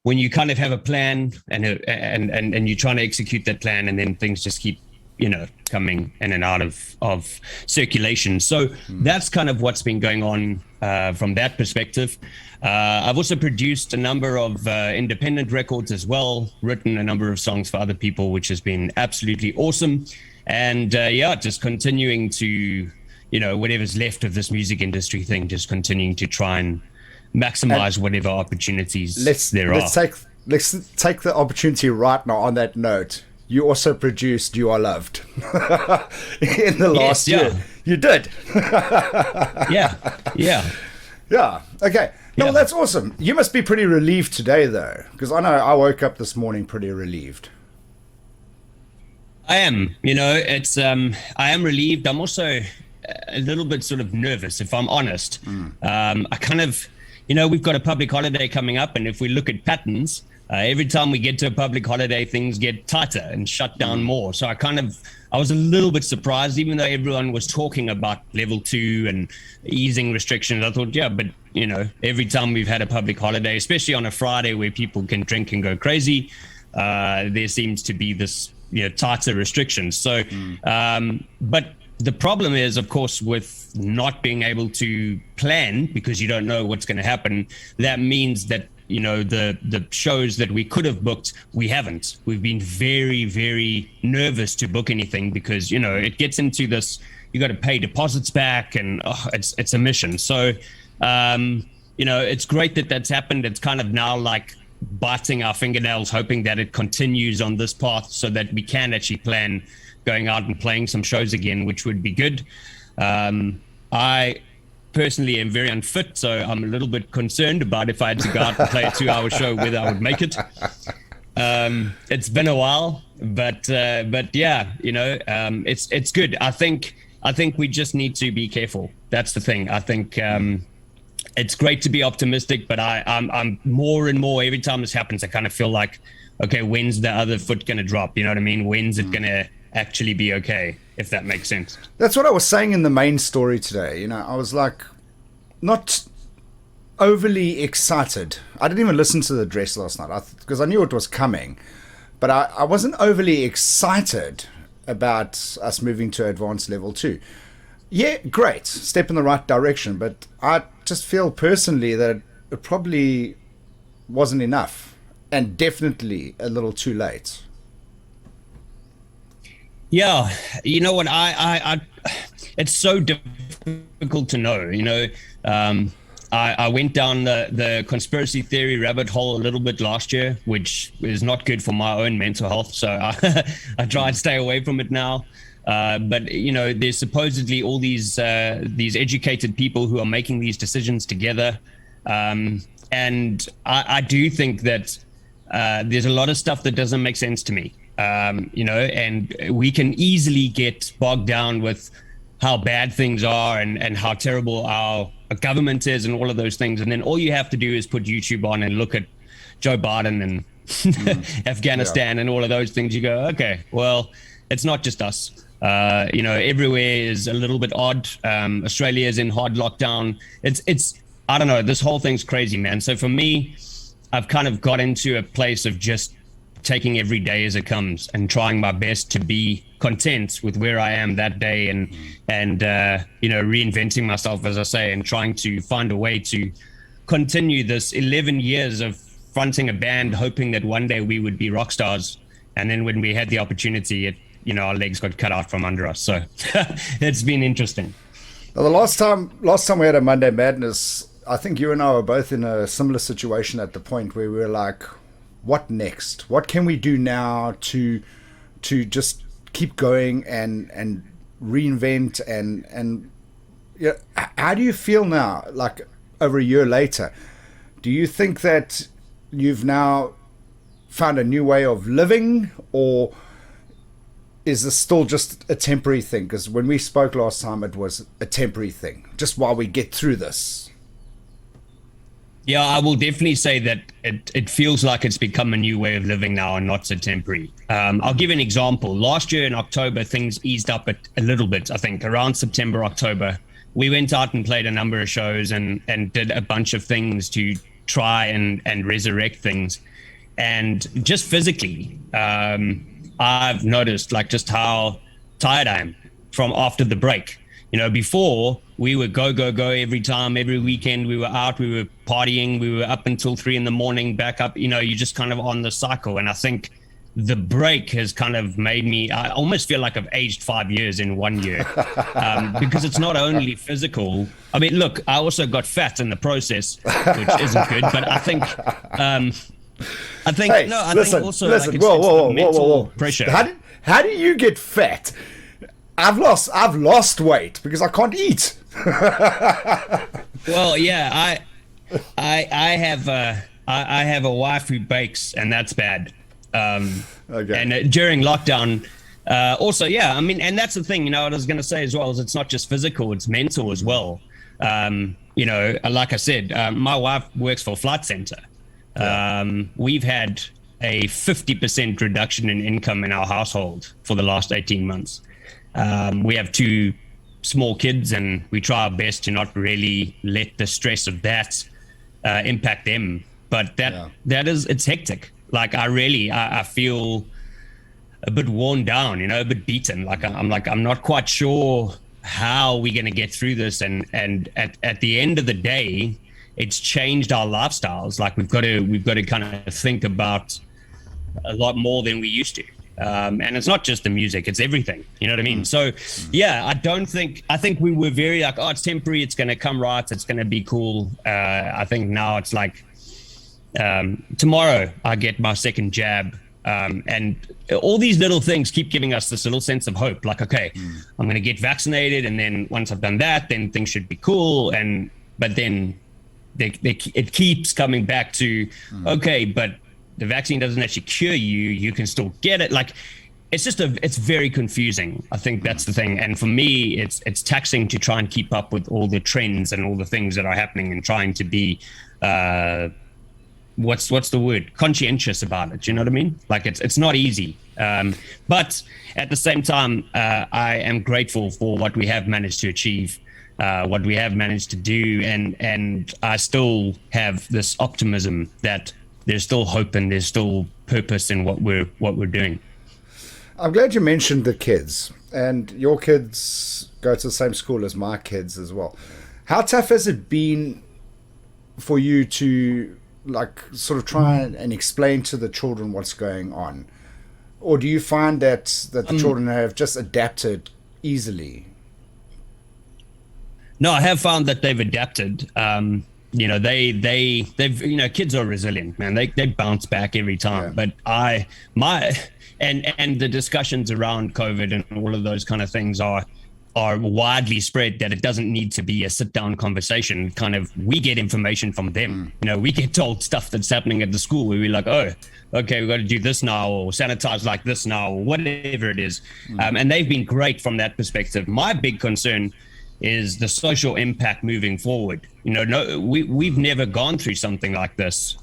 you kind of have a plan and you're trying to execute that plan, and then things just keep, you know, coming in and out of circulation. So that's kind of what's been going on from that perspective. I've also produced a number of independent records as well, written a number of songs for other people, which has been absolutely awesome. And just continuing to, you know, whatever's left of this music industry thing, just continuing to try and maximize whatever opportunities there are. Let's take the opportunity right now on that note. You also produced You Are Loved in the last year. You did. Yeah. Okay. No, that's awesome. You must be pretty relieved today, though, because I know I woke up this morning pretty relieved. I am. You know, it's I am relieved. I'm also a little bit sort of nervous, if I'm honest. I kind of, you know, we've got a public holiday coming up, and if we look at patterns, every time we get to a public holiday, things get tighter and shut down more. So I was a little bit surprised, even though everyone was talking about level 2 and easing restrictions. I thought, yeah, but, you know, every time we've had a public holiday, especially on a Friday where people can drink and go crazy, there seems to be this, you know, tighter restrictions. So, but the problem is, of course, with not being able to plan because you don't know what's going to happen, that means that, you know, the shows that we could have booked, we haven't. We've been very, very nervous to book anything because, you know, it gets into this, you got to pay deposits back, and it's a mission. So, you know, it's great that that's happened. It's kind of now like biting our fingernails, hoping that it continues on this path so that we can actually plan going out and playing some shows again, which would be good. I personally am very unfit, so I'm a little bit concerned about if I had to go out and play a 2-hour show, whether I would make it. It's been a while, but yeah, you know, it's good. I think we just need to be careful. That's the thing. I think it's great to be optimistic, but I'm more and more, every time this happens, I kind of feel like, okay, when's the other foot going to drop? You know what I mean? When's it going to actually be okay, if that makes sense? That's what I was saying in the main story today. You know, I was like, not overly excited. I didn't even listen to the address last night because I knew it was coming, but I wasn't overly excited about us moving to advanced level 2. Yeah, great, step in the right direction, but I just feel personally that it probably wasn't enough, and definitely a little too late. Yeah, you know what, I it's so difficult to know, you know. I went down the conspiracy theory rabbit hole a little bit last year, which is not good for my own mental health, so I try and stay away from it now. But, you know, there's supposedly all these educated people who are making these decisions together. And I do think that there's a lot of stuff that doesn't make sense to me. You know, and we can easily get bogged down with how bad things are and how terrible our government is and all of those things. And then all you have to do is put YouTube on and look at Joe Biden and Afghanistan and all of those things. You go, okay, well, it's not just us. You know, everywhere is a little bit odd. Australia is in hard lockdown. It's I don't know, this whole thing's crazy, man. So for me, I've kind of got into a place of just taking every day as it comes and trying my best to be content with where I am that day, and you know, reinventing myself, as I say, and trying to find a way to continue this 11 years of fronting a band, hoping that one day we would be rock stars. And then when we had the opportunity, you know, our legs got cut out from under us. So it's been interesting. Now, the last time we had a Monday Madness, I think you and I were both in a similar situation at the point where we were like, what next? What can we do now to to just keep going and reinvent and yeah, how do you feel now, like over a year later? Do you think that you've now found a new way of living, or is this still just a temporary thing? Because when we spoke last time, it was a temporary thing, just while we get through this. Yeah, I will definitely say that it feels like it's become a new way of living now and not so temporary. I'll give an example. Last year in October, things eased up a little bit, I think, around September, October. We went out and played a number of shows and did a bunch of things to try and resurrect things. And just physically, I've noticed like just how tired I am from after the break. You know, before we would go every time, every weekend we were out, we were partying, we were up until 3 a.m, back up, you know, you just kind of on the cycle. And I think the break has kind of made me, I almost feel like I've aged 5 years in 1 year, because it's not only physical. I mean, look, I also got fat in the process, which isn't good, but I think, Hey, no, I listen, think also listen, like it's whoa, the mental whoa. pressure. How do you get fat? I've lost weight because I can't eat. Well, yeah, I have a wife who bakes, and that's bad. Okay. And during lockdown, also, yeah, I mean, and that's the thing, you know, what I was going to say as well is it's not just physical, it's mental as well. You know, like I said, my wife works for Flight Center. We've had a 50% reduction in income in our household for the last 18 months. We have 2 small kids, and we try our best to not really let the stress of that impact them. But that is, it's hectic. Like I feel a bit worn down, you know, a bit beaten. I'm not quite sure how we're going to get through this. And at the end of the day, it's changed our lifestyles. Like we've got to kind of think about a lot more than we used to. And it's not just the music, it's everything. You know what I mean? So yeah, I think we were very like, oh, it's temporary, it's going to come right, it's going to be cool. I think now it's like, tomorrow I get my second jab. And all these little things keep giving us this little sense of hope. Like, okay, I'm going to get vaccinated. And then once I've done that, then things should be cool. But then it keeps coming back to, okay, but the vaccine doesn't actually cure you. You can still get it. Like, it's very confusing. I think that's the thing. And for me, it's taxing to try and keep up with all the trends and all the things that are happening and trying to be, what's the word? Conscientious about it. You know what I mean? Like it's not easy. But at the same time, I am grateful for what we have managed to achieve, what we have managed to do. And I still have this optimism that there's still hope and there's still purpose in what we're doing. I'm glad you mentioned the kids, and your kids go to the same school as my kids as well. How tough has it been for you to like sort of try and explain to the children what's going on? Or do you find that the children have just adapted easily? No, I have found that they've adapted. You know, they've you know, kids are resilient, man. They bounce back every time. But and the discussions around COVID and all of those kind of things are widely spread, that it doesn't need to be a sit-down conversation. Kind of, we get information from them. You know, we get told stuff that's happening at the school where we're like, oh, okay, we've got to do this now, or sanitize like this now, or whatever it is. And they've been great from that perspective. My big concern is the social impact moving forward. You know, we've never gone through something like this.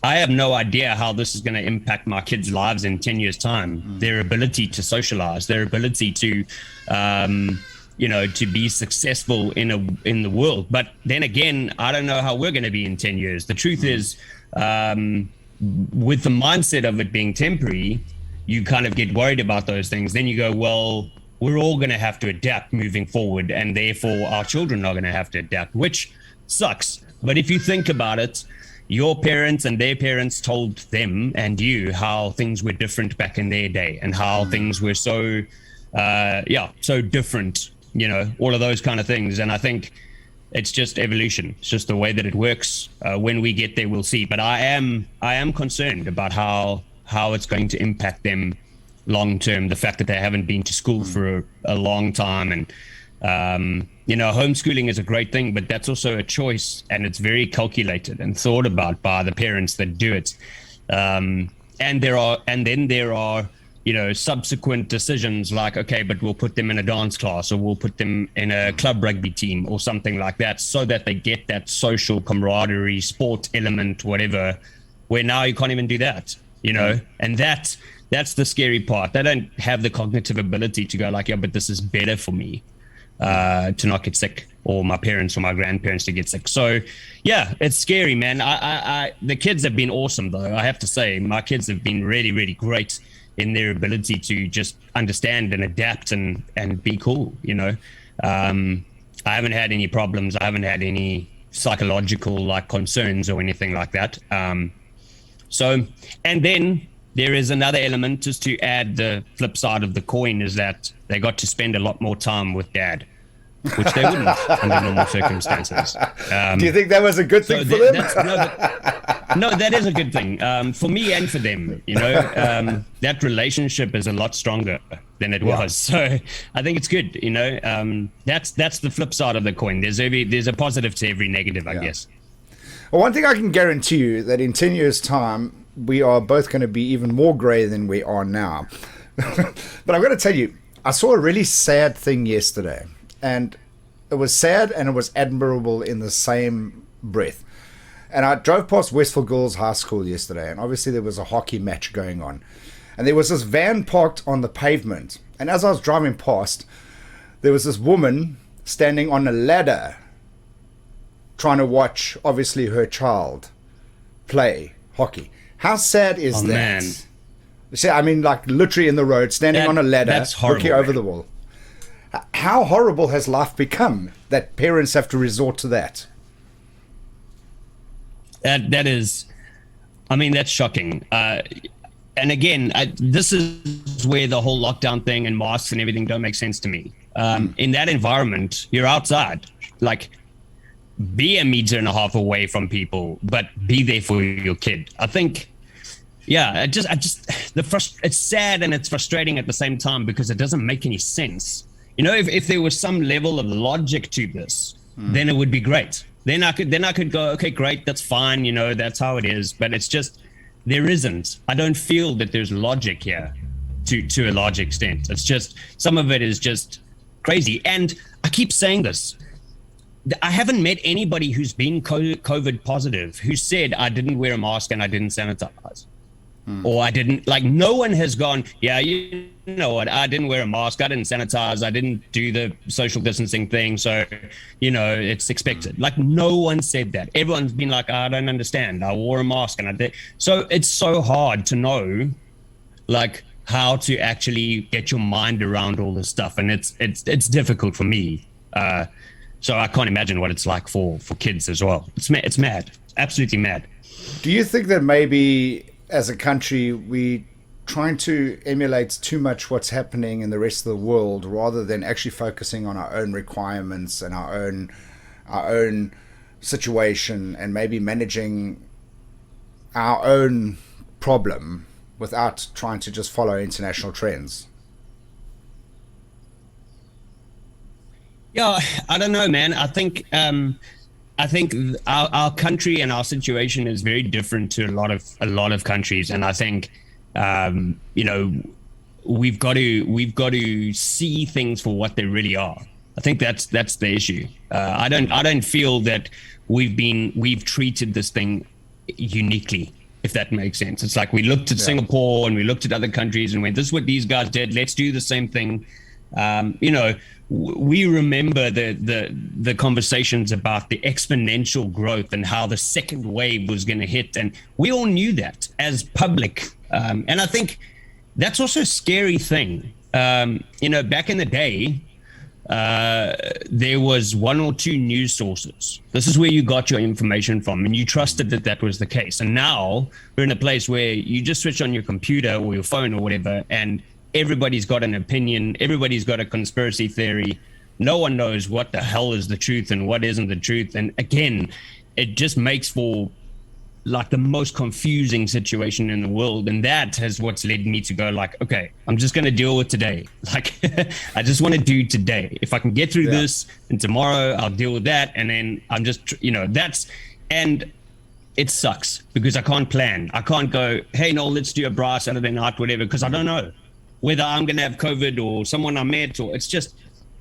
I have no idea how this is going to impact my kids' lives in 10 years' time. Their ability to socialize, their ability to, you know, to be successful in the world. But then again, I don't know how we're going to be in 10 years. The truth is, with the mindset of it being temporary, you kind of get worried about those things. Then you go, well, we're all going to have to adapt moving forward, and therefore our children are going to have to adapt, which sucks. But if you think about it, your parents and their parents told them and you how things were different back in their day, and how things were so different, you know, all of those kind of things. And I think it's just evolution. It's just the way that it works. When we get there, we'll see. But I am concerned about how it's going to impact them long term, the fact that they haven't been to school for a long time. And homeschooling is a great thing, but that's also a choice, and it's very calculated and thought about by the parents that do it. And then there are subsequent decisions like, okay, but we'll put them in a dance class, or we'll put them in a club rugby team or something like that, so that they get that social camaraderie, sport element, whatever, where now you can't even do that, and that's the scary part. They don't have the cognitive ability to go like, yeah, but this is better for me to not get sick, or my parents or my grandparents to get sick. So yeah, it's scary, man. The kids have been awesome, though. I have to say, my kids have been really, really great in their ability to just understand and adapt and be cool. I haven't had any problems. I haven't had any psychological concerns or anything like that. And then there is another element, just to add the flip side of the coin, is that they got to spend a lot more time with dad, which they wouldn't under normal circumstances. Do you think that was a good thing for them? No, that is a good thing for me and for them. That relationship is a lot stronger than it was. So I think it's good. That's the flip side of the coin. There's a positive to every negative, I guess. Well, one thing I can guarantee you, that in 10 years' time, we are both going to be even more grey than we are now. But I'm going to tell you, I saw a really sad thing yesterday, and it was sad and it was admirable in the same breath. And I drove past Westville Girls High School yesterday, and obviously there was a hockey match going on. And there was this van parked on the pavement. And as I was driving past, there was this woman standing on a ladder trying to watch, obviously, her child play hockey. How sad is that? Man. See, I mean, literally in the road, standing on a ladder, looking over the wall. How horrible has life become that parents have to resort to that? That is, that's shocking. And again, this is where the whole lockdown thing and masks and everything don't make sense to me. In that environment, you're outside, be 1.5 meters away from people, but be there for your kid. I think, it's sad and it's frustrating at the same time, because it doesn't make any sense. If there was some level of logic to this, then it would be great. Then I could go, okay, great, that's fine, that's how it is. But it's just, there isn't. I don't feel that there's logic here to a large extent. It's just, some of it is just crazy. And I keep saying this, I haven't met anybody who's been COVID positive who said, I didn't wear a mask and I didn't sanitize. Or I didn't, no one has gone, yeah, you know what, I didn't wear a mask, I didn't sanitize, I didn't do the social distancing thing, so, it's expected. No one said that. Everyone's been like, I don't understand, I wore a mask and I did. So it's so hard to know, how to actually get your mind around all this stuff. And it's difficult for me. So I can't imagine what it's like for kids as well. It's mad, absolutely mad. Do you think that maybe as a country we trying to emulate too much what's happening in the rest of the world, rather than actually focusing on our own requirements and our own situation, and maybe managing our own problem without trying to just follow international trends? Yeah, I don't know, man. I think our country and our situation is very different to a lot of countries, and I think we've got to see things for what they really are. I think that's the issue. I don't feel that we've treated this thing uniquely, if that makes sense. It's like we looked at Singapore and we looked at other countries and went, this is what these guys did, let's do the same thing. We remember the conversations about the exponential growth and how the second wave was going to hit, and we all knew that as public. And I think that's also a scary thing. Back in the day, there was 1 or 2 news sources. This is where you got your information from, and you trusted that was the case. And now we're in a place where you just switch on your computer or your phone or whatever, and everybody's got an opinion, everybody's got a conspiracy theory. No one knows what the hell is the truth and what isn't the truth. And again, it just makes for like the most confusing situation in the world, and that has what's led me to go like, okay, I'm just going to deal with today. Like I just want to do today. If I can get through this, and tomorrow I'll deal with that, and then I'm just and it sucks because I can't plan. I can't go, hey, no, let's do a bra Saturday night, whatever, because I don't know whether I'm going to have COVID or someone I met, or it's just,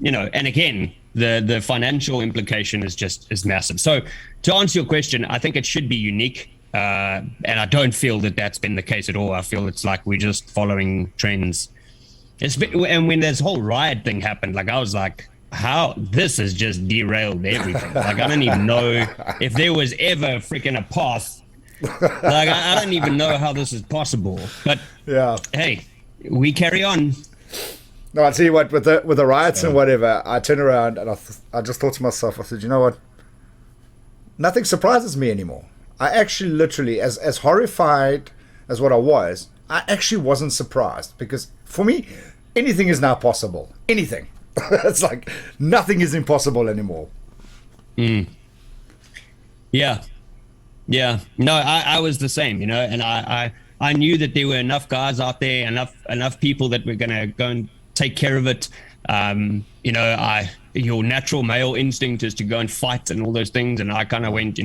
and again, the financial implication is massive. So to answer your question, I think it should be unique. And I don't feel that that's been the case at all. I feel it's like we're just following trends. And when this whole riot thing happened, like I was like, how this has just derailed everything. Like I don't even know if there was ever freaking a path. Like I don't even know how this is possible. But hey, we carry on. No, I tell you what, with the riots and whatever, I turned around and I just thought to myself, I said, you know what? Nothing surprises me anymore. I actually literally, as horrified as what I was, I actually wasn't surprised, because for me, anything is now possible. Anything. It's like nothing is impossible anymore. Yeah. No, I was the same, and I knew that there were enough guys out there, enough people that were going to go and take care of it. Your natural male instinct is to go and fight and all those things. And I kind of went,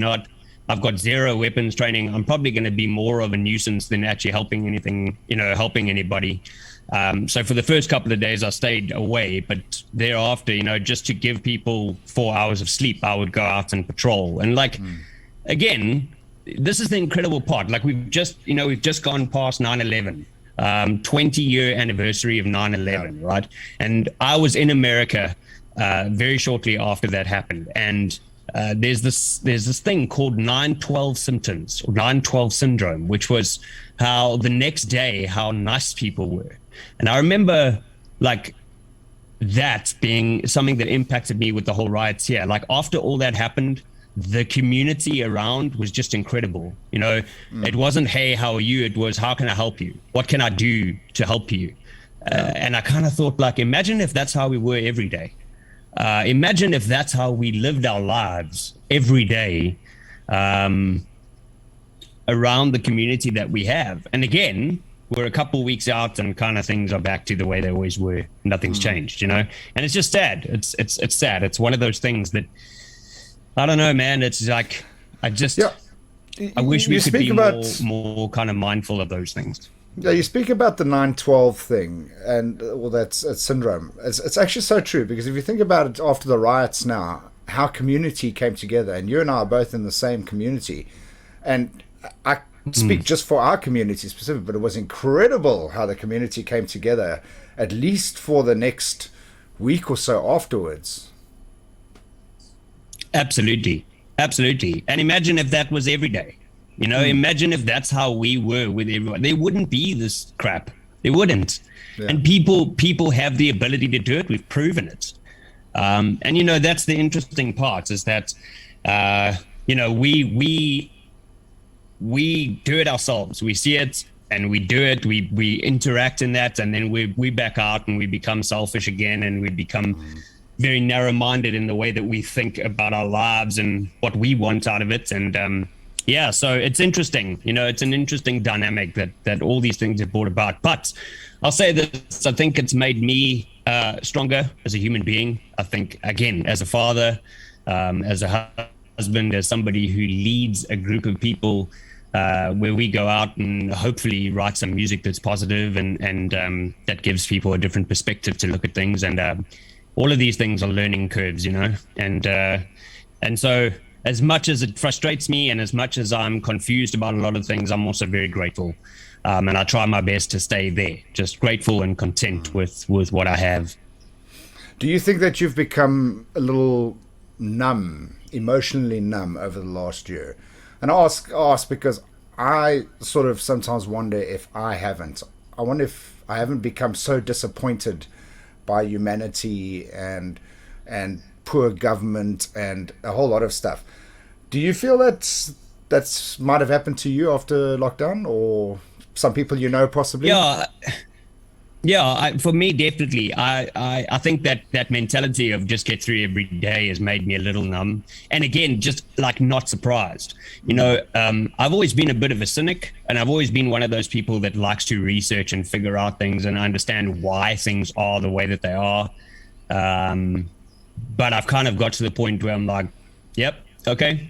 I've got zero weapons training. I'm probably going to be more of a nuisance than actually helping anybody. So for the first couple of days I stayed away, but thereafter, just to give people 4 hours of sleep, I would go out and patrol. And again, this is the incredible part. Like we've just gone past 9/11, 20-year anniversary of 9/11, right? And I was in America very shortly after that happened. And there's this thing called 9/12 symptoms, or 9/12 syndrome, which was how the next day, how nice people were. And I remember that being something that impacted me with the whole riots here. Like after all that happened, the community around was just incredible. It wasn't, hey, how are you? It was, how can I help you? What can I do to help you? And I kind of thought, imagine if that's how we were every day. Imagine if that's how we lived our lives every day around the community that we have. And again, we're a couple weeks out and kind of things are back to the way they always were. Nothing's changed, and it's just sad. It's sad. It's one of those things that, I don't know, man. It's like, I wish we could be more kind of mindful of those things. Yeah, you speak about the 9/12 thing and that's syndrome. It's actually so true, because if you think about it after the riots now, how community came together, and you and I are both in the same community, and I speak just for our community specific, but it was incredible how the community came together, at least for the next week or so afterwards. Absolutely. And imagine if that was every day. Imagine if that's how we were with everyone. There wouldn't be this crap. There wouldn't. Yeah. And people have the ability to do it. We've proven it. And that's the interesting part, is that we do it ourselves. We see it and we do it. We interact in that, and then we back out and we become selfish again, and we become very narrow-minded in the way that we think about our lives and what we want out of it. And so it's interesting. It's an interesting dynamic that all these things have brought about. But I'll say this: I think it's made me stronger as a human being. I think, again, as a father, as a husband, as somebody who leads a group of people, where we go out and hopefully write some music that's positive and that gives people a different perspective to look at things. And all of these things are learning curves, and so as much as it frustrates me and as much as I'm confused about a lot of things, I'm also very grateful. And I try my best to stay there, just grateful and content with what I have. Do you think that you've become a little numb, emotionally numb over the last year? And I ask because I sort of sometimes wonder if I haven't. I wonder if I haven't become so disappointed by humanity and poor government and a whole lot of stuff. Do you feel that's might have happened to you after lockdown, or some people possibly? Yeah, For me, definitely. I think that mentality of just get through every day has made me a little numb. And again, just like not surprised. I've always been a bit of a cynic, and I've always been one of those people that likes to research and figure out things and understand why things are the way that they are. But I've kind of got to the point where I'm like, yep, okay,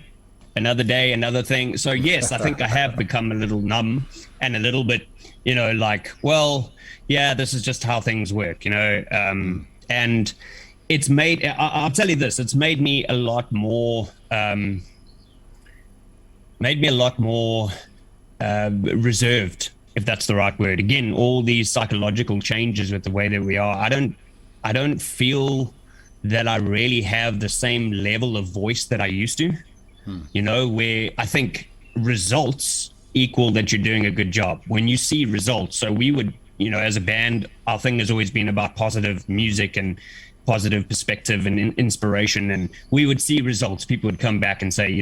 another day, another thing. So yes, I think I have become a little numb and a little bit, like, well, yeah, this is just how things work, and it's made, I'll tell you this, it's made me a lot more, reserved, if that's the right word. Again, all these psychological changes with the way that we are, I don't feel that I really have the same level of voice that I used to, where I think results equal that you're doing a good job. When you see results, so we would, as a band, our thing has always been about positive music and positive perspective and inspiration. And we would see results. People would come back and say,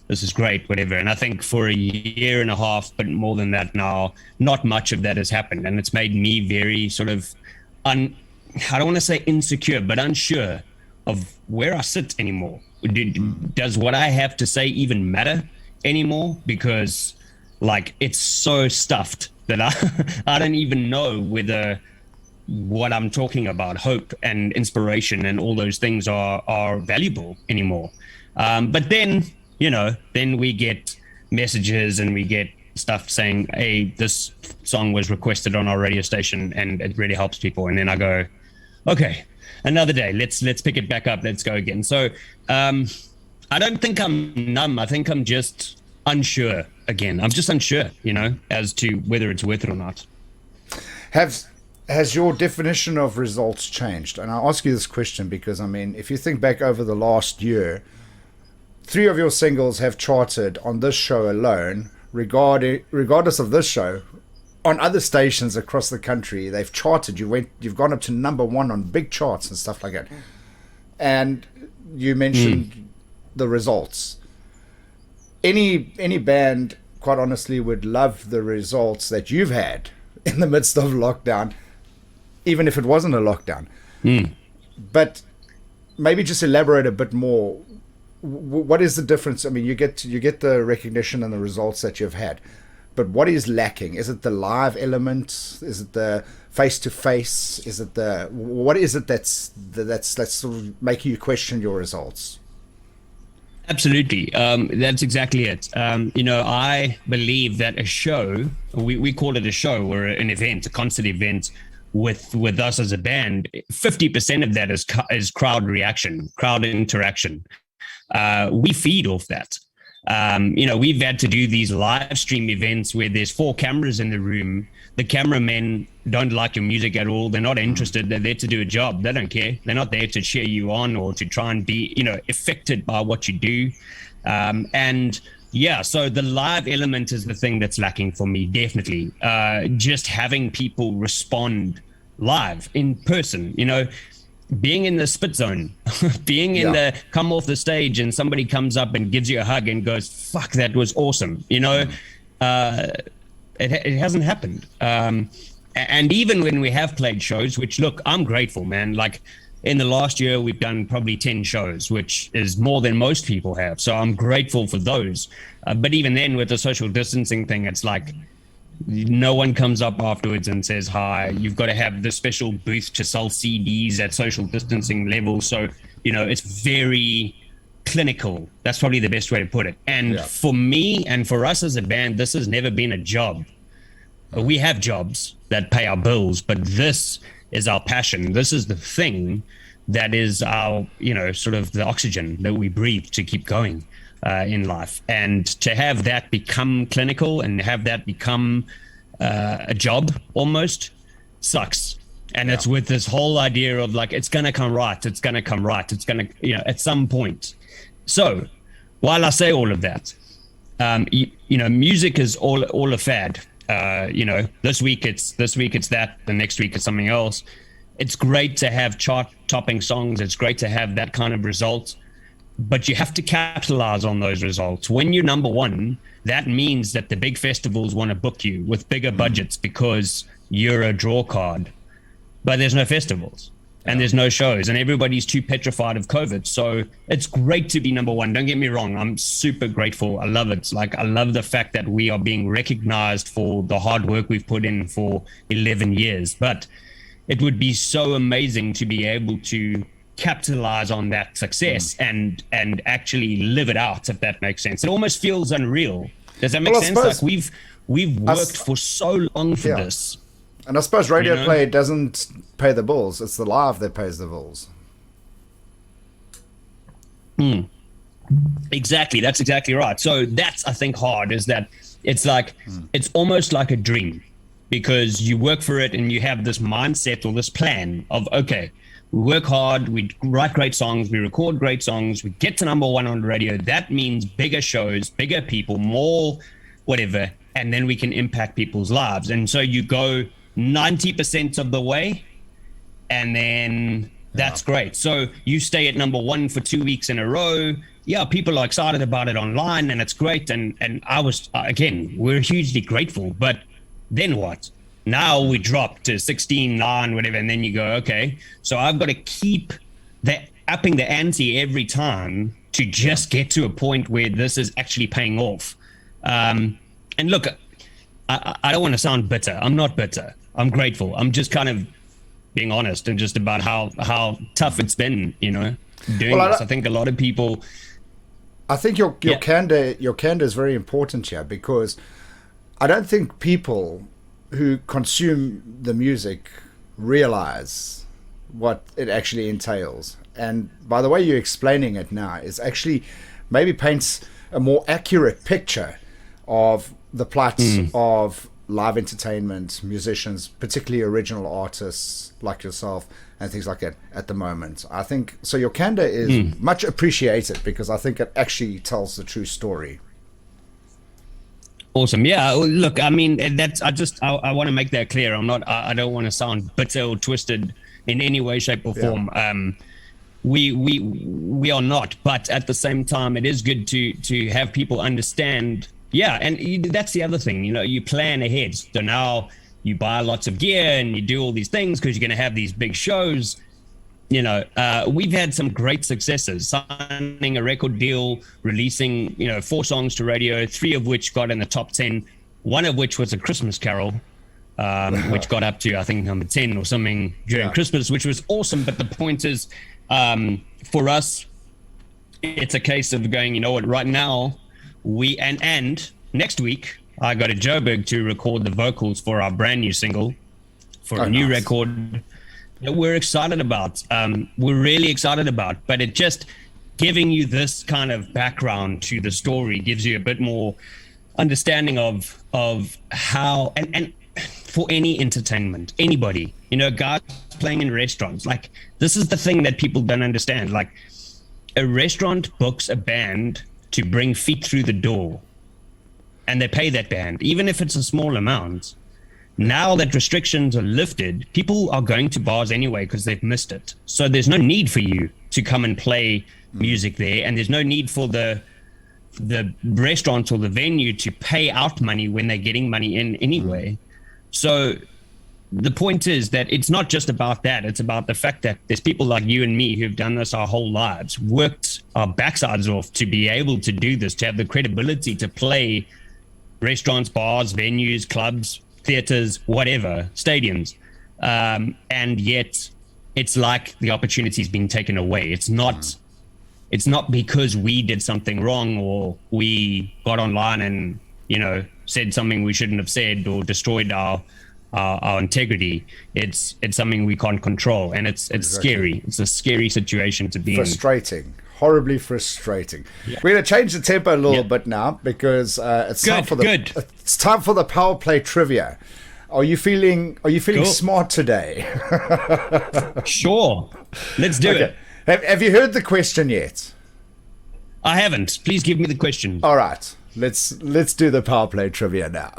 this is great, whatever. And I think for a year and a half, but more than that now, not much of that has happened. And it's made me very sort of, I don't want to say insecure, but unsure of where I sit anymore. Does what I have to say even matter anymore? Because like, it's so stuffed that I don't even know whether what I'm talking about, hope and inspiration and all those things are valuable anymore. But then, then we get messages and we get stuff saying, hey, this song was requested on our radio station and it really helps people. And then I go, okay, another day, let's pick it back up, let's go again. So I don't think I'm numb. I think I'm just unsure again. I'm just unsure, as to whether it's worth it or not. Has your definition of results changed? And I'll ask you this question because, if you think back over the last year, 3 of your singles have charted on this show alone, regardless of this show. On other stations across the country, they've charted. You've gone up to number 1 on big charts and stuff like that. And you mentioned the results. Any band, quite honestly, would love the results that you've had in the midst of lockdown, even if it wasn't a lockdown. But maybe just elaborate a bit more. What is the difference? You get the recognition and the results that you've had, but what is lacking? Is it the live element? Is it the face-to-face? Is it what is it that's sort of making you question your results? Absolutely. That's exactly it. I believe that a show, we call it a show or an event, a concert event with us as a band, 50% of that is crowd reaction, crowd interaction. We feed off that. We've had to do these live stream events where there's 4 cameras in the room. The cameramen don't like your music at all. They're not interested. They're there to do a job. They don't care. They're not there to cheer you on or to try and be, affected by what you do. So the live element is the thing that's lacking for me, definitely. Just having people respond live in person, being in the spit zone, being in the come off the stage and somebody comes up and gives you a hug and goes, fuck, that was awesome. It hasn't happened. And even when we have played shows, which look, I'm grateful, man. Like in the last year, we've done probably 10 shows, which is more than most people have. So I'm grateful for those. But even then with the social distancing thing, it's like, no one comes up afterwards and says hi. You've got to have the special booth to sell CDs at social distancing levels. So, it's very clinical. That's probably the best way to put it. And for me and for us as a band, this has never been a job. We have jobs that pay our bills, but this is our passion. This is the thing that is our, sort of the oxygen that we breathe to keep going. In life, and to have that become clinical and have that become a job almost sucks. And it's with this whole idea of like, it's going to come right. It's going to come right. It's going to, at some point. So while I say all of that, music is all a fad. This week it's that, the next week it's something else. It's great to have chart topping songs. It's great to have that kind of result. But you have to capitalize on those results. When you're number 1, that means that the big festivals want to book you with bigger budgets because you're a draw card. but there's no festivals and there's no shows, and everybody's too petrified of COVID. So it's great to be number one. Don't get me wrong. I'm super grateful. I love it. Like, I love the fact that we are being recognized for the hard work we've put in for 11 years. But it would be so amazing to be able to capitalize on that success and actually live it out, if that makes sense. It almost feels unreal. Does that make sense? Like, we've worked for so long for this. And I suppose radio play doesn't pay the bills. It's the live that pays the bills. Exactly. That's exactly right. So that's, I think, hard, is that it's like, it's almost like a dream, because you work for it and you have this mindset or this plan of, okay, we work hard, we write great songs, we record great songs, we get to number one on the radio. That means bigger shows, bigger people, more whatever, and then we can impact people's lives. And so you go 90% of the way, and then that's great. So you stay at number one for 2 weeks in a row. Yeah, people are excited about it online, and it's great. And I was, again, we're hugely grateful. But then what? Now we drop to 16, 9, whatever, and then you go, okay, so I've got to keep upping the ante every time to just get to a point where this is actually paying off. And look, I don't want to sound bitter. I'm not bitter. I'm grateful. I'm just kind of being honest and just about how tough it's been, doing this. I think a lot of people... I think your candor is very important here, because I don't think people who consume the music realize what it actually entails. And by the way you're explaining it now, is actually maybe paints a more accurate picture of the plight of live entertainment, musicians, particularly original artists like yourself and things like that at the moment. I think so. Your candor is much appreciated, because I think it actually tells the true story. Awesome. Yeah. Look, I mean, I want to make that clear. I don't want to sound bitter or twisted in any way, shape, or form. We are not, but at the same time, it is good to have people understand. Yeah, and that's the other thing. You plan ahead. So now you buy lots of gear and you do all these things because you're going to have these big shows. We've had some great successes, signing a record deal, releasing 4 songs to radio, 3 of which got in the top 10, one of which was a Christmas Carol, which got up to, I think, number 10 or something during Christmas, which was awesome. But the point is, for us, it's a case of going, right now, and next week, I go to Joburg to record the vocals for our brand new single, for a new record that we're excited about. We're really excited about, but it just giving you this kind of background to the story gives you a bit more understanding of how, and for any entertainment, anybody, guys playing in restaurants, like, this is the thing that people don't understand. Like, a restaurant books a band to bring feet through the door, and they pay that band, even if it's a small amount. Now that restrictions are lifted, people are going to bars anyway because they've missed it. So there's no need for you to come and play music there, and there's no need for the restaurant or the venue to pay out money when they're getting money in anyway. So the point is that it's not just about that. It's about the fact that there's people like you and me who've done this our whole lives, worked our backsides off to be able to do this, to have the credibility to play restaurants, bars, venues, clubs, theaters, whatever, stadiums, and yet it's like the opportunity's being taken away. It's not because we did something wrong or we got online and said something we shouldn't have said or destroyed our integrity. It's something we can't control, and it's scary. It's a scary situation to be frustrating. Horribly frustrating. We're going to change the tempo a little bit now, because it's time for the Power Play Trivia. Are you feeling smart today? Sure. Let's do it. Have you heard the question yet? I haven't. Please give me the question. All right. Let's do the Power Play Trivia now.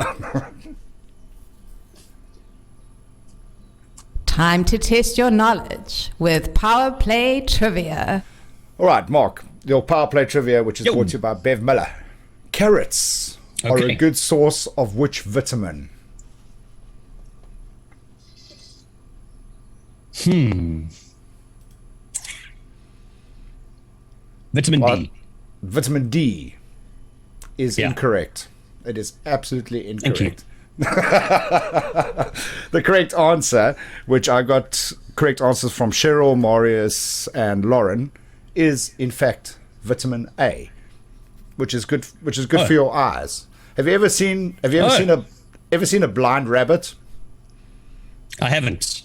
Time to test your knowledge with Power Play Trivia. All right, Mark, your Power Play Trivia, which is brought to you by Bev Miller. Carrots are a good source of which vitamin? Vitamin D. Vitamin D is incorrect. It is absolutely incorrect. The correct answer, which I got correct answers from Cheryl, Marius, and Lauren, is in fact vitamin A, which is good. Which is good for your eyes. Have you ever seen a blind rabbit? I haven't.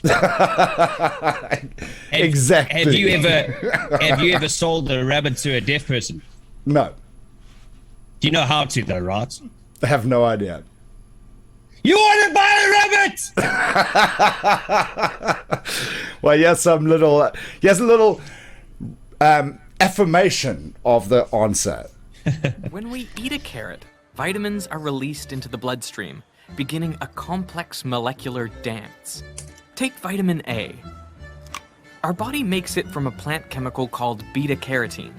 Exactly. Have you ever sold a rabbit to a deaf person? No. Do you know how to though, right? I have no idea. You want to buy a rabbit? Well, here's a little affirmation of the answer. When we eat a carrot, vitamins are released into the bloodstream, beginning a complex molecular dance. Take vitamin A. Our body makes it from a plant chemical called beta-carotene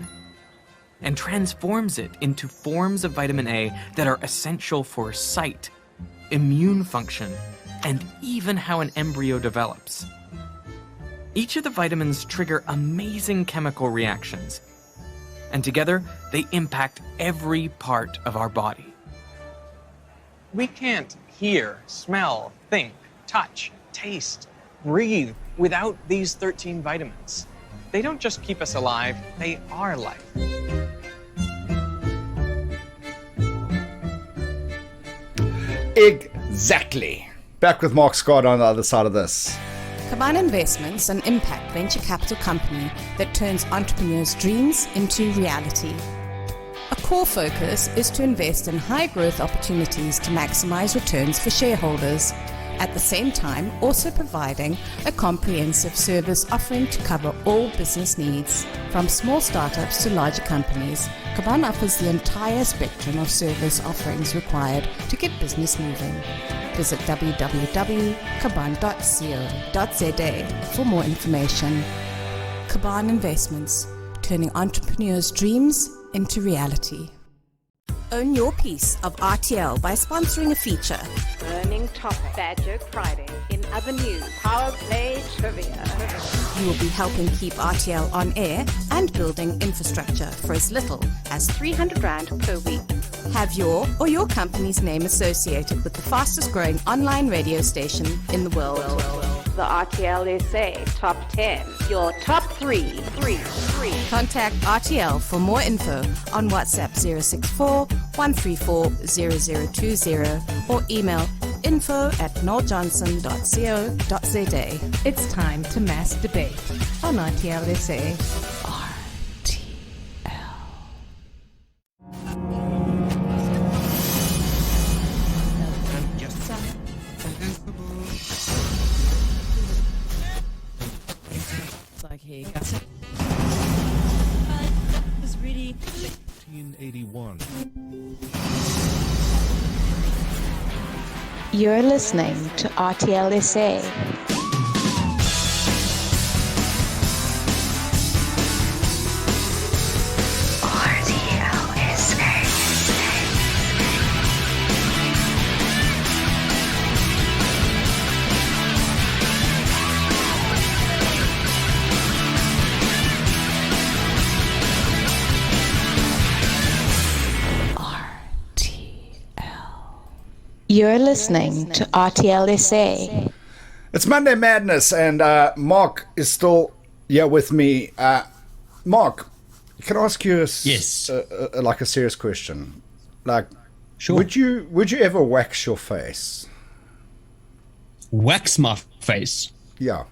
and transforms it into forms of vitamin A that are essential for sight, immune function, and even how an embryo develops. Each of the vitamins trigger amazing chemical reactions, and together they impact every part of our body. We can't hear, smell, think, touch, taste, breathe without these 13 vitamins. They don't just keep us alive, they are life. Exactly. Back with Marc Skarda on the other side of this. Kaban Investments, an impact venture capital company that turns entrepreneurs' dreams into reality. A core focus is to invest in high-growth opportunities to maximize returns for shareholders, at the same time also providing a comprehensive service offering to cover all business needs. From small startups to larger companies, Kaban offers the entire spectrum of service offerings required to get business moving. Visit www.kaban.co.za for more information. Kaban Investments, turning entrepreneurs' dreams into reality. Own your piece of RTL by sponsoring a feature. Burning topic. Bad Joke Friday. In other news, Powerplay Trivia. You will be helping keep RTL on air and building infrastructure for as little as 300 Rand per week. Have your or your company's name associated with the fastest growing online radio station in the world. The RTL SA Top 10. Your top three. Contact RTL for more info on WhatsApp 064 134 0020 or email info@noeljohnson.co.za. It's time to mass debate on RTL SA. It's like, hey, guys. 1981. You're listening to RTL SA. You're listening to RTL SA. It's Monday Madness, and Mark is still here with me. Mark, can I ask you a serious question? Like, sure. Would you ever wax your face? Wax my face? Yeah.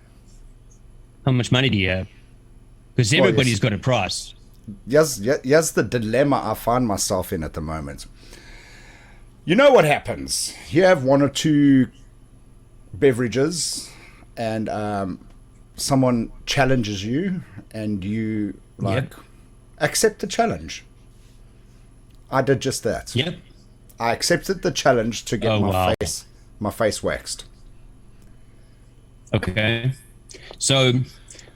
How much money do you have? Because everybody's got a price. Yes, the dilemma I find myself in at the moment. You know what happens? You have one or two beverages and someone challenges you and you accept the challenge. I did just that. Yep. I accepted the challenge to get my face waxed. Okay. So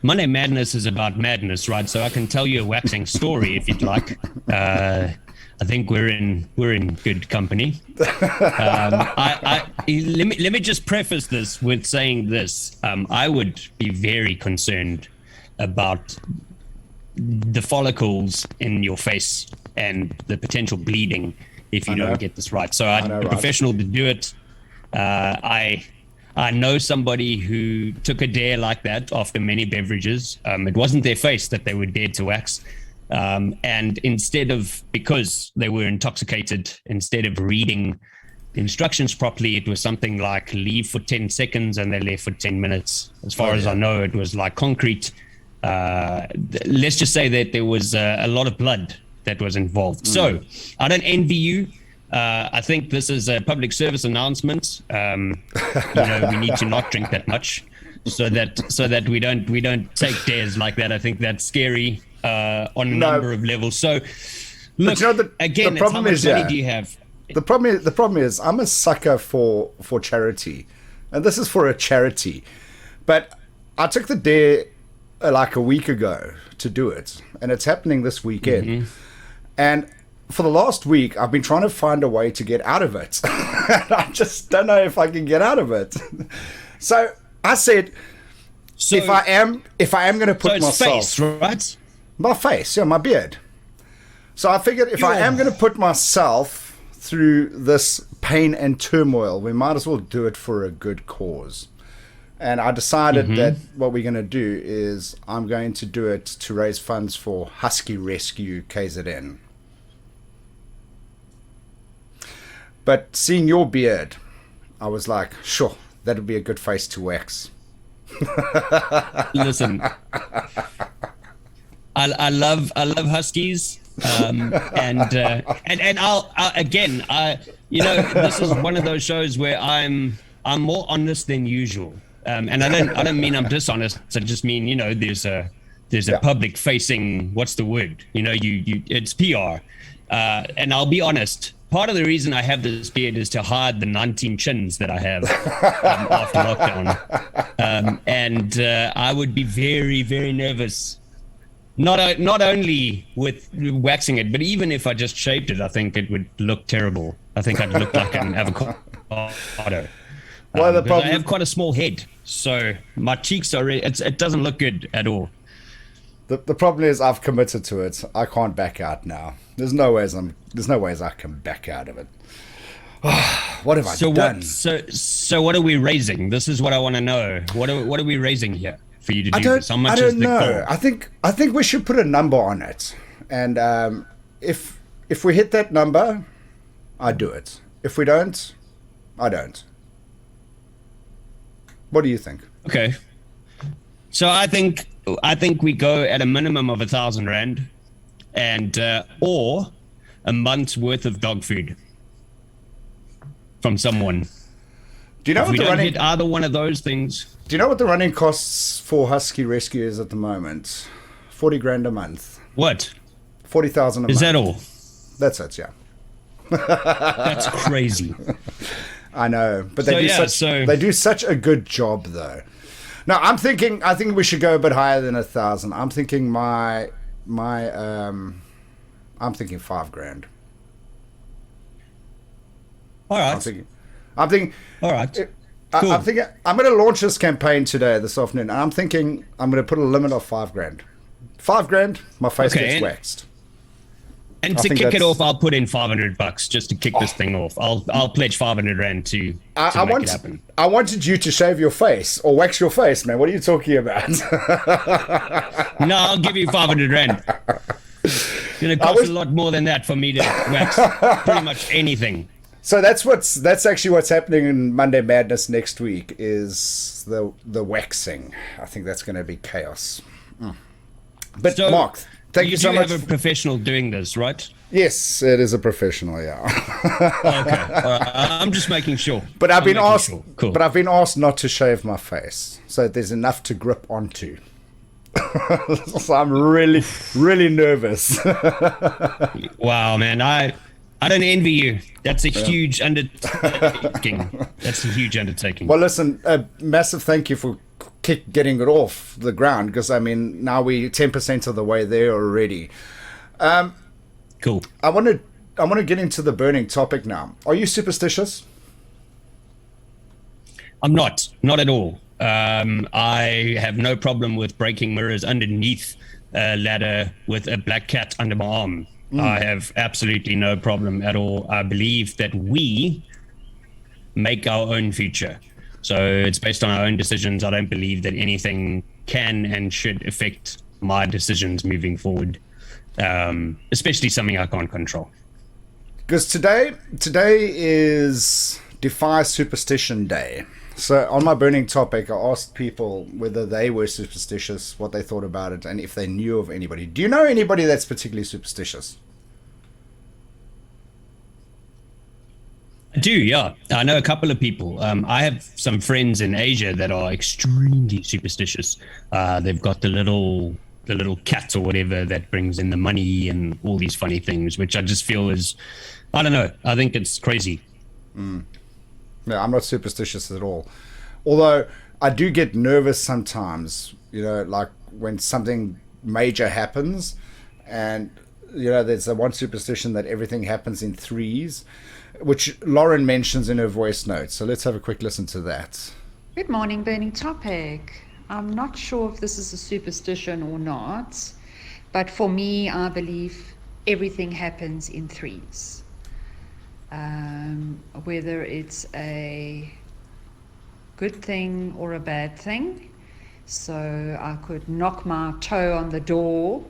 Monday Madness is about madness, right? So I can tell you a waxing story if you'd like. A I think we're in good company. Let me just preface this with saying this. I would be very concerned about the follicles in your face and the potential bleeding if you don't get this right. So I'm a professional to do it. I know somebody who took a dare like that after many beverages. It wasn't their face that they were dared to wax. And because they were intoxicated, instead of reading the instructions properly, it was something like leave for 10 seconds and they left for 10 minutes. As far as I know, it was like concrete. Let's just say that there was a lot of blood that was involved. So I don't envy you. I think this is a public service announcement. We need to not drink that much so that we don't take dares like that. I think that's scary on a number of levels. So look, again, the problem it's how much money do you have? The problem is I'm a sucker for charity, and this is for a charity. But I took the dare like a week ago to do it, and it's happening this weekend. And for the last week, I've been trying to find a way to get out of it. I just don't know if I can get out of it. So I said, if I am going to put myself, face, right? My face, my beard. So I figured if I am going to put myself through this pain and turmoil, we might as well do it for a good cause. And I decided that what we're going to do is I'm going to do it to raise funds for Husky Rescue KZN. But seeing your beard, I was like, sure, that would be a good face to wax. Listen, I love Huskies, and I'll again, this is one of those shows where I'm more honest than usual. And I don't mean I'm dishonest. I just mean, there's a public facing, what's the word? It's PR. And I'll be honest, part of the reason I have this beard is to hide the 19 chins that I have after lockdown. And I would be very, very nervous. Not only with waxing it, but even if I just shaved it, I think it would look terrible. I think I'd look like an avocado. I have quite a small head, so my cheeks are. It doesn't look good at all. The problem is I've committed to it. I can't back out now. There's no ways I can back out of it. What have I done? So what are we raising? This is what I want to know. What are we raising here for you to do this? How much I don't is the know. goal? I think we should put a number on it, and if we hit that number, I do it. If we don't, I don't. What do you think? Okay. So I think we go at a minimum of 1,000 rand, and or a month's worth of dog food from someone. Do you know if what we the don't running? hit either one of those things? Do you know what the running costs for Husky Rescue is at the moment? 40 grand a month. What? 40,000 a month. Is that all? That's it. Yeah. That's crazy. I know, but they do such a good job, though. Now I think we should go a bit higher than 1,000. I'm thinking I'm thinking 5 grand. All right. I'm thinking. All right. Cool. I'm thinking I'm going to launch this campaign this afternoon, and I'm thinking I'm going to put a limit of 5 grand. 5 grand, my face gets waxed. And to kick it off, I'll put in $500 just to kick this thing off. I'll pledge 500 rand to make it happen. I wanted you to shave your face or wax your face, man. What are you talking about? No, I'll give you 500 rand. It's going to cost a lot more than that for me to wax pretty much anything. So that's actually what's happening in Monday Madness next week is the waxing. I think that's going to be chaos. But so, Mark, thank you so much. You have a professional doing this, right? Yes, it is a professional. Yeah. Okay. I'm just making sure. But I've been asked. Sure. Cool. But I've been asked not to shave my face, so there's enough to grip onto. So I'm really, really nervous. Wow, man! I don't envy you. That's a huge undertaking. That's a huge undertaking. Well, listen, a massive thank you for getting it off the ground, because I mean now we're 10% of the way there already. Cool. I want to I want to get into the burning topic now. Are you superstitious? I'm not at all. I have no problem with breaking mirrors underneath a ladder with a black cat under my arm. I have absolutely no problem at all. I believe that we make our own future. So it's based on our own decisions. I don't believe that anything can and should affect my decisions moving forward, especially something I can't control. Because today is Defy Superstition Day. So on my burning topic, I asked people whether they were superstitious, what they thought about it, and if they knew of anybody. Do you know anybody that's particularly superstitious? I do, yeah. I know a couple of people. I have some friends in Asia that are extremely superstitious. They've got the little cat or whatever that brings in the money and all these funny things, which I just feel is, I don't know. I think it's crazy. No, I'm not superstitious at all. Although I do get nervous sometimes, like when something major happens, and there's the one superstition that everything happens in threes, which Lauren mentions in her voice note. So let's have a quick listen to that. Good morning, burning topic. I'm not sure if this is a superstition or not, but for me, I believe everything happens in threes. Whether it's a good thing or a bad thing. So I could knock my toe on the door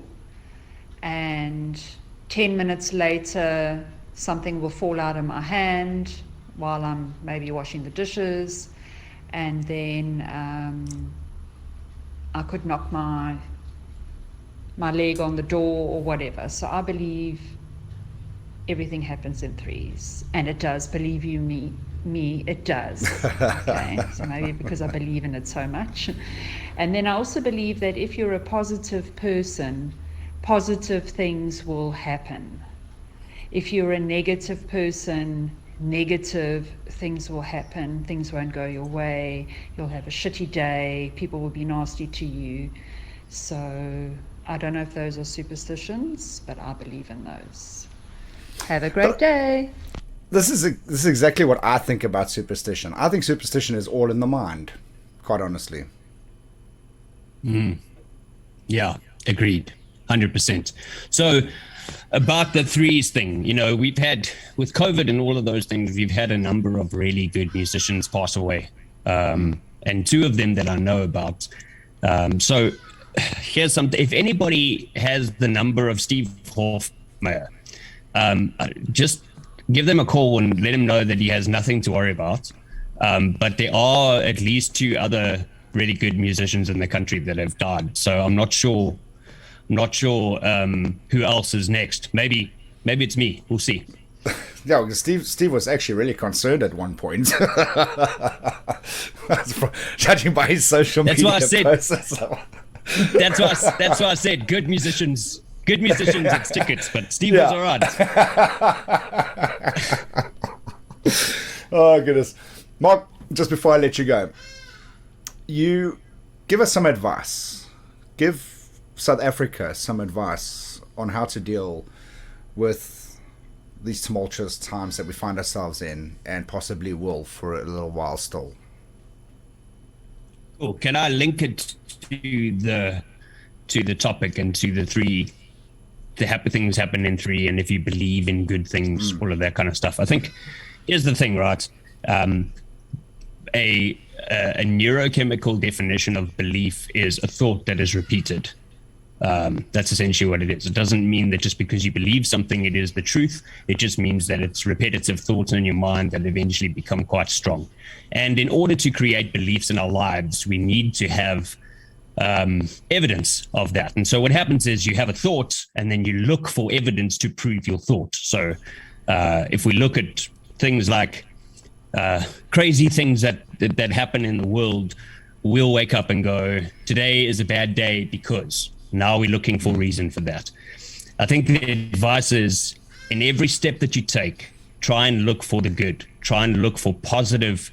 and 10 minutes later something will fall out of my hand while I'm maybe washing the dishes, and then I could knock my leg on the door or whatever. So I believe everything happens in threes, and it does, believe you me, it does. Okay, so maybe because I believe in it so much. And then I also believe that if you're a positive person, positive things will happen. If you're a negative person, negative things will happen. Things won't go your way. You'll have a shitty day. People will be nasty to you. So I don't know if those are superstitions, but I believe in those. Have a great day. This is exactly what I think about superstition. I think superstition is all in the mind, quite honestly. Yeah, agreed. 100%. So about the threes thing, we've had, with COVID and all of those things, we've had a number of really good musicians pass away. And two of them that I know about. So here's something. If anybody has the number of Steve Hofmeyr, just give them a call and let him know that he has nothing to worry about. But there are at least two other really good musicians in the country that have died. So I'm not sure who else is next. Maybe it's me. We'll see. Yeah, because Steve was actually really concerned at one point. Judging by his social media posts. That's why I said good musicians. Good musicians at tickets, but Steve was all right. Oh, goodness. Mark, just before I let you go, you give us some advice. Give South Africa some advice on how to deal with these tumultuous times that we find ourselves in, and possibly will for a little while still. Cool. Can I link it to the topic and to the three? The happy things happen in three, and if you believe in good things, all of that kind of stuff. I think here's the thing, right? A neurochemical definition of belief is a thought that is repeated. That's essentially what it is. It doesn't mean that just because you believe something, it is the truth. It just means that it's repetitive thoughts in your mind that eventually become quite strong. And in order to create beliefs in our lives, we need to have evidence of that. And so what happens is you have a thought and then you look for evidence to prove your thought. So if we look at things like crazy things that happen in the world, we'll wake up and go, today is a bad day because. Now we're looking for reason for that. I think the advice is, in every step that you take, try and look for the good. Try and look for positive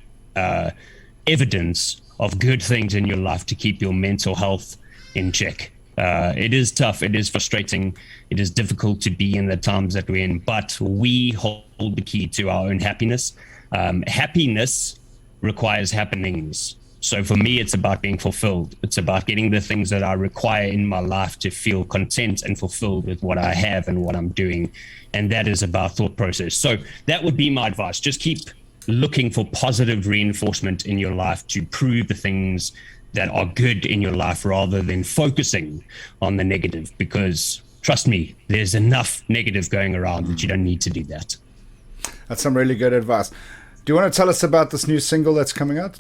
evidence of good things in your life to keep your mental health in check. It is tough. It is frustrating. It is difficult to be in the times that we're in, but we hold the key to our own happiness. Happiness requires happenings. So for me, it's about being fulfilled. It's about getting the things that I require in my life to feel content and fulfilled with what I have and what I'm doing. And that is about thought process. So that would be my advice. Just keep looking for positive reinforcement in your life to prove the things that are good in your life rather than focusing on the negative, because trust me, there's enough negative going around that you don't need to do that. That's some really good advice. Do you want to tell us about this new single that's coming out?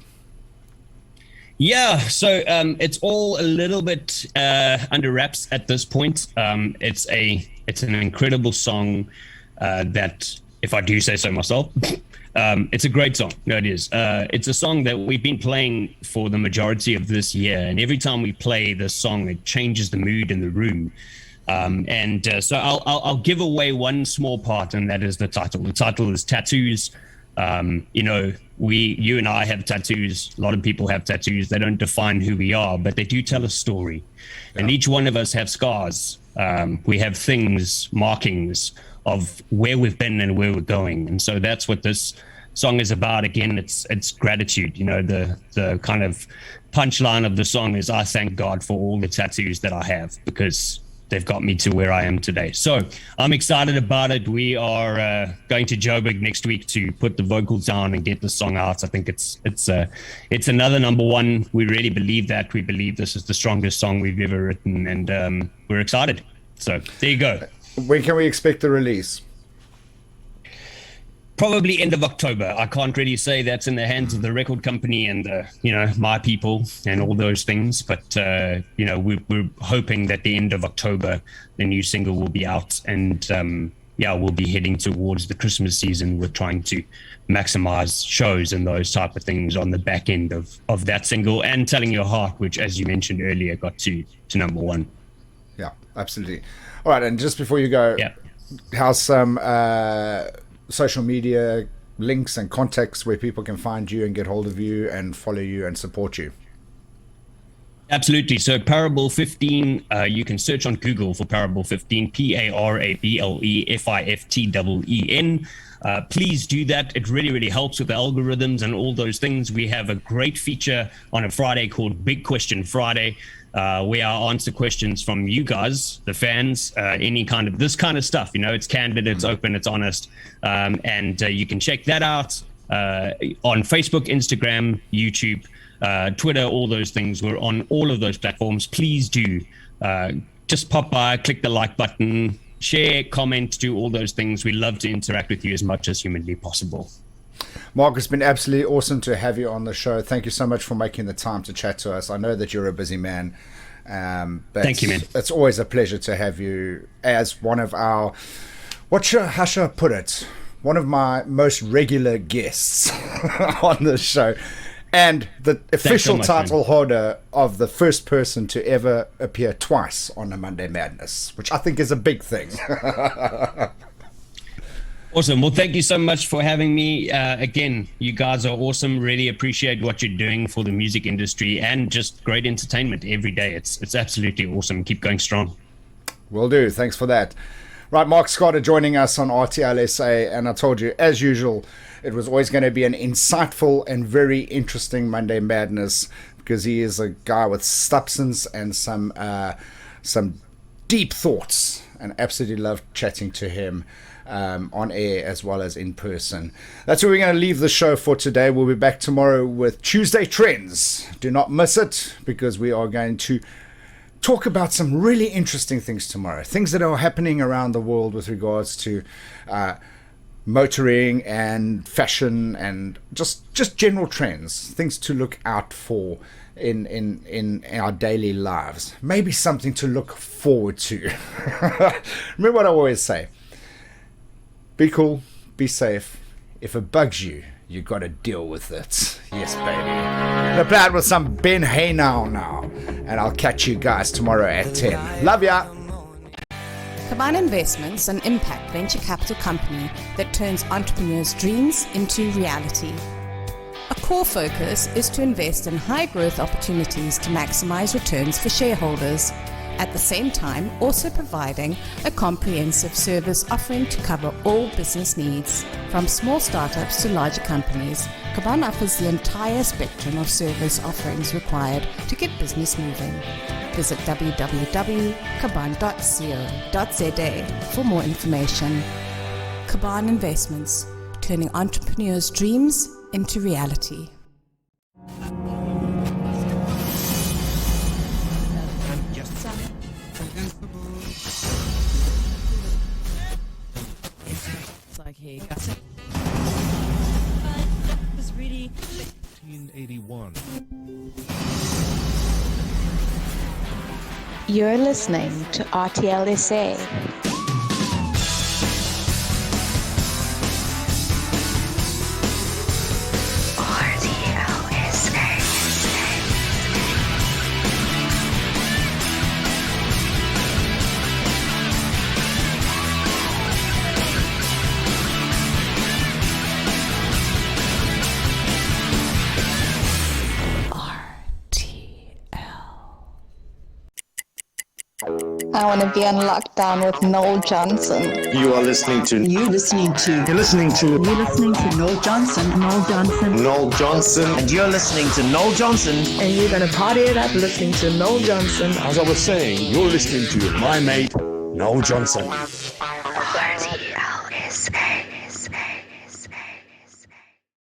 Yeah, so it's all a little bit under wraps at this point. It's an incredible song that, if I do say so myself, it's a great song. No, it is. It's a song that we've been playing for the majority of this year, and every time we play this song, it changes the mood in the room. So I'll give away one small part, and that is the title. The title is Tattoos. You and I have tattoos. A lot of people have tattoos. They don't define who we are, but they do tell a story. Yeah. And each one of us have scars. We have things, markings of where we've been and where we're going. And so that's what this song is about. Again, it's gratitude. The kind of punchline of the song is, I thank God for all the tattoos that I have, because they've got me to where I am today. So I'm excited about it. We are going to Joburg next week to put the vocals down and get the song out. I think it's another number one. We really believe that. We believe this is the strongest song we've ever written, and we're excited. So there you go. When can we expect the release? Probably end of October. I can't really say. That's in the hands of the record company and my people and all those things. But we're hoping that the end of October the new single will be out, and we'll be heading towards the Christmas season. We're trying to maximize shows and those type of things on the back end of that single, and Telling Your Heart, which, as you mentioned earlier, got to number one. Yeah, absolutely. All right, and just before you go, how's some social media links and contacts where people can find you and get hold of you and follow you and support you? Absolutely. So Parable 15, you can search on Google for Parable 15, PARABLEFIFTEEN. Please do that. It really, really helps with the algorithms and all those things. We have a great feature on a Friday called Big Question Friday, where I answer questions from you guys, the fans, any kind of this kind of stuff. It's candid, it's open, it's honest. And you can check that out on Facebook, Instagram, YouTube, Twitter, all those things. We're on all of those platforms. Please do just pop by, click the like button, share, comment, do all those things. We love to interact with you as much as humanly possible. Mark, it's been absolutely awesome to have you on the show. Thank you so much for making the time to chat to us. I know that you're a busy man. But thank you, man. It's always a pleasure to have you as one of our, how shall I put it, one of my most regular guests on the show. And the official title holder of the first person to ever appear twice on a Monday Madness, which I think is a big thing. Awesome. Well, thank you so much for having me. Again, you guys are awesome. Really appreciate what you're doing for the music industry and just great entertainment every day. It's absolutely awesome. Keep going strong. Will do. Thanks for that. Right, Marc Skarda joining us on RTL SA, and I told you, as usual, it was always going to be an insightful and very interesting Monday Madness, because he is a guy with substance and some deep thoughts, and absolutely love chatting to him on air as well as in person. That's where we're going to leave the show for today. We'll be back tomorrow with Tuesday Trends. Do not miss it, because we are going to talk about some really interesting things tomorrow, things that are happening around the world with regards to motoring and fashion and just general trends, things to look out for in our daily lives. Maybe something to look forward to. Remember what I always say: be cool, be safe. If it bugs you, you got to deal with it. Yes, baby. Gonna play out with some Ben Haynau now, and I'll catch you guys tomorrow at 10. Love ya. Combine Investments, an impact venture capital company that turns entrepreneurs' dreams into reality. A core focus is to invest in high growth opportunities to maximize returns for shareholders. At the same time, also providing a comprehensive service offering to cover all business needs. From small startups to larger companies, Kaban offers the entire spectrum of service offerings required to get business moving. Visit www.kaban.co.za for more information. Kaban Investments, turning entrepreneurs' dreams into reality. It's like, hey, got it. Was really 1981. You're listening to RTL SA. I want to be on lockdown with Noel Johnson. You are listening to. You're listening to Noel Johnson. Noel Johnson. And you're listening to Noel Johnson. And you're going to party it up listening to Noel Johnson. As I was saying, you're listening to my mate, Noel Johnson. Authority.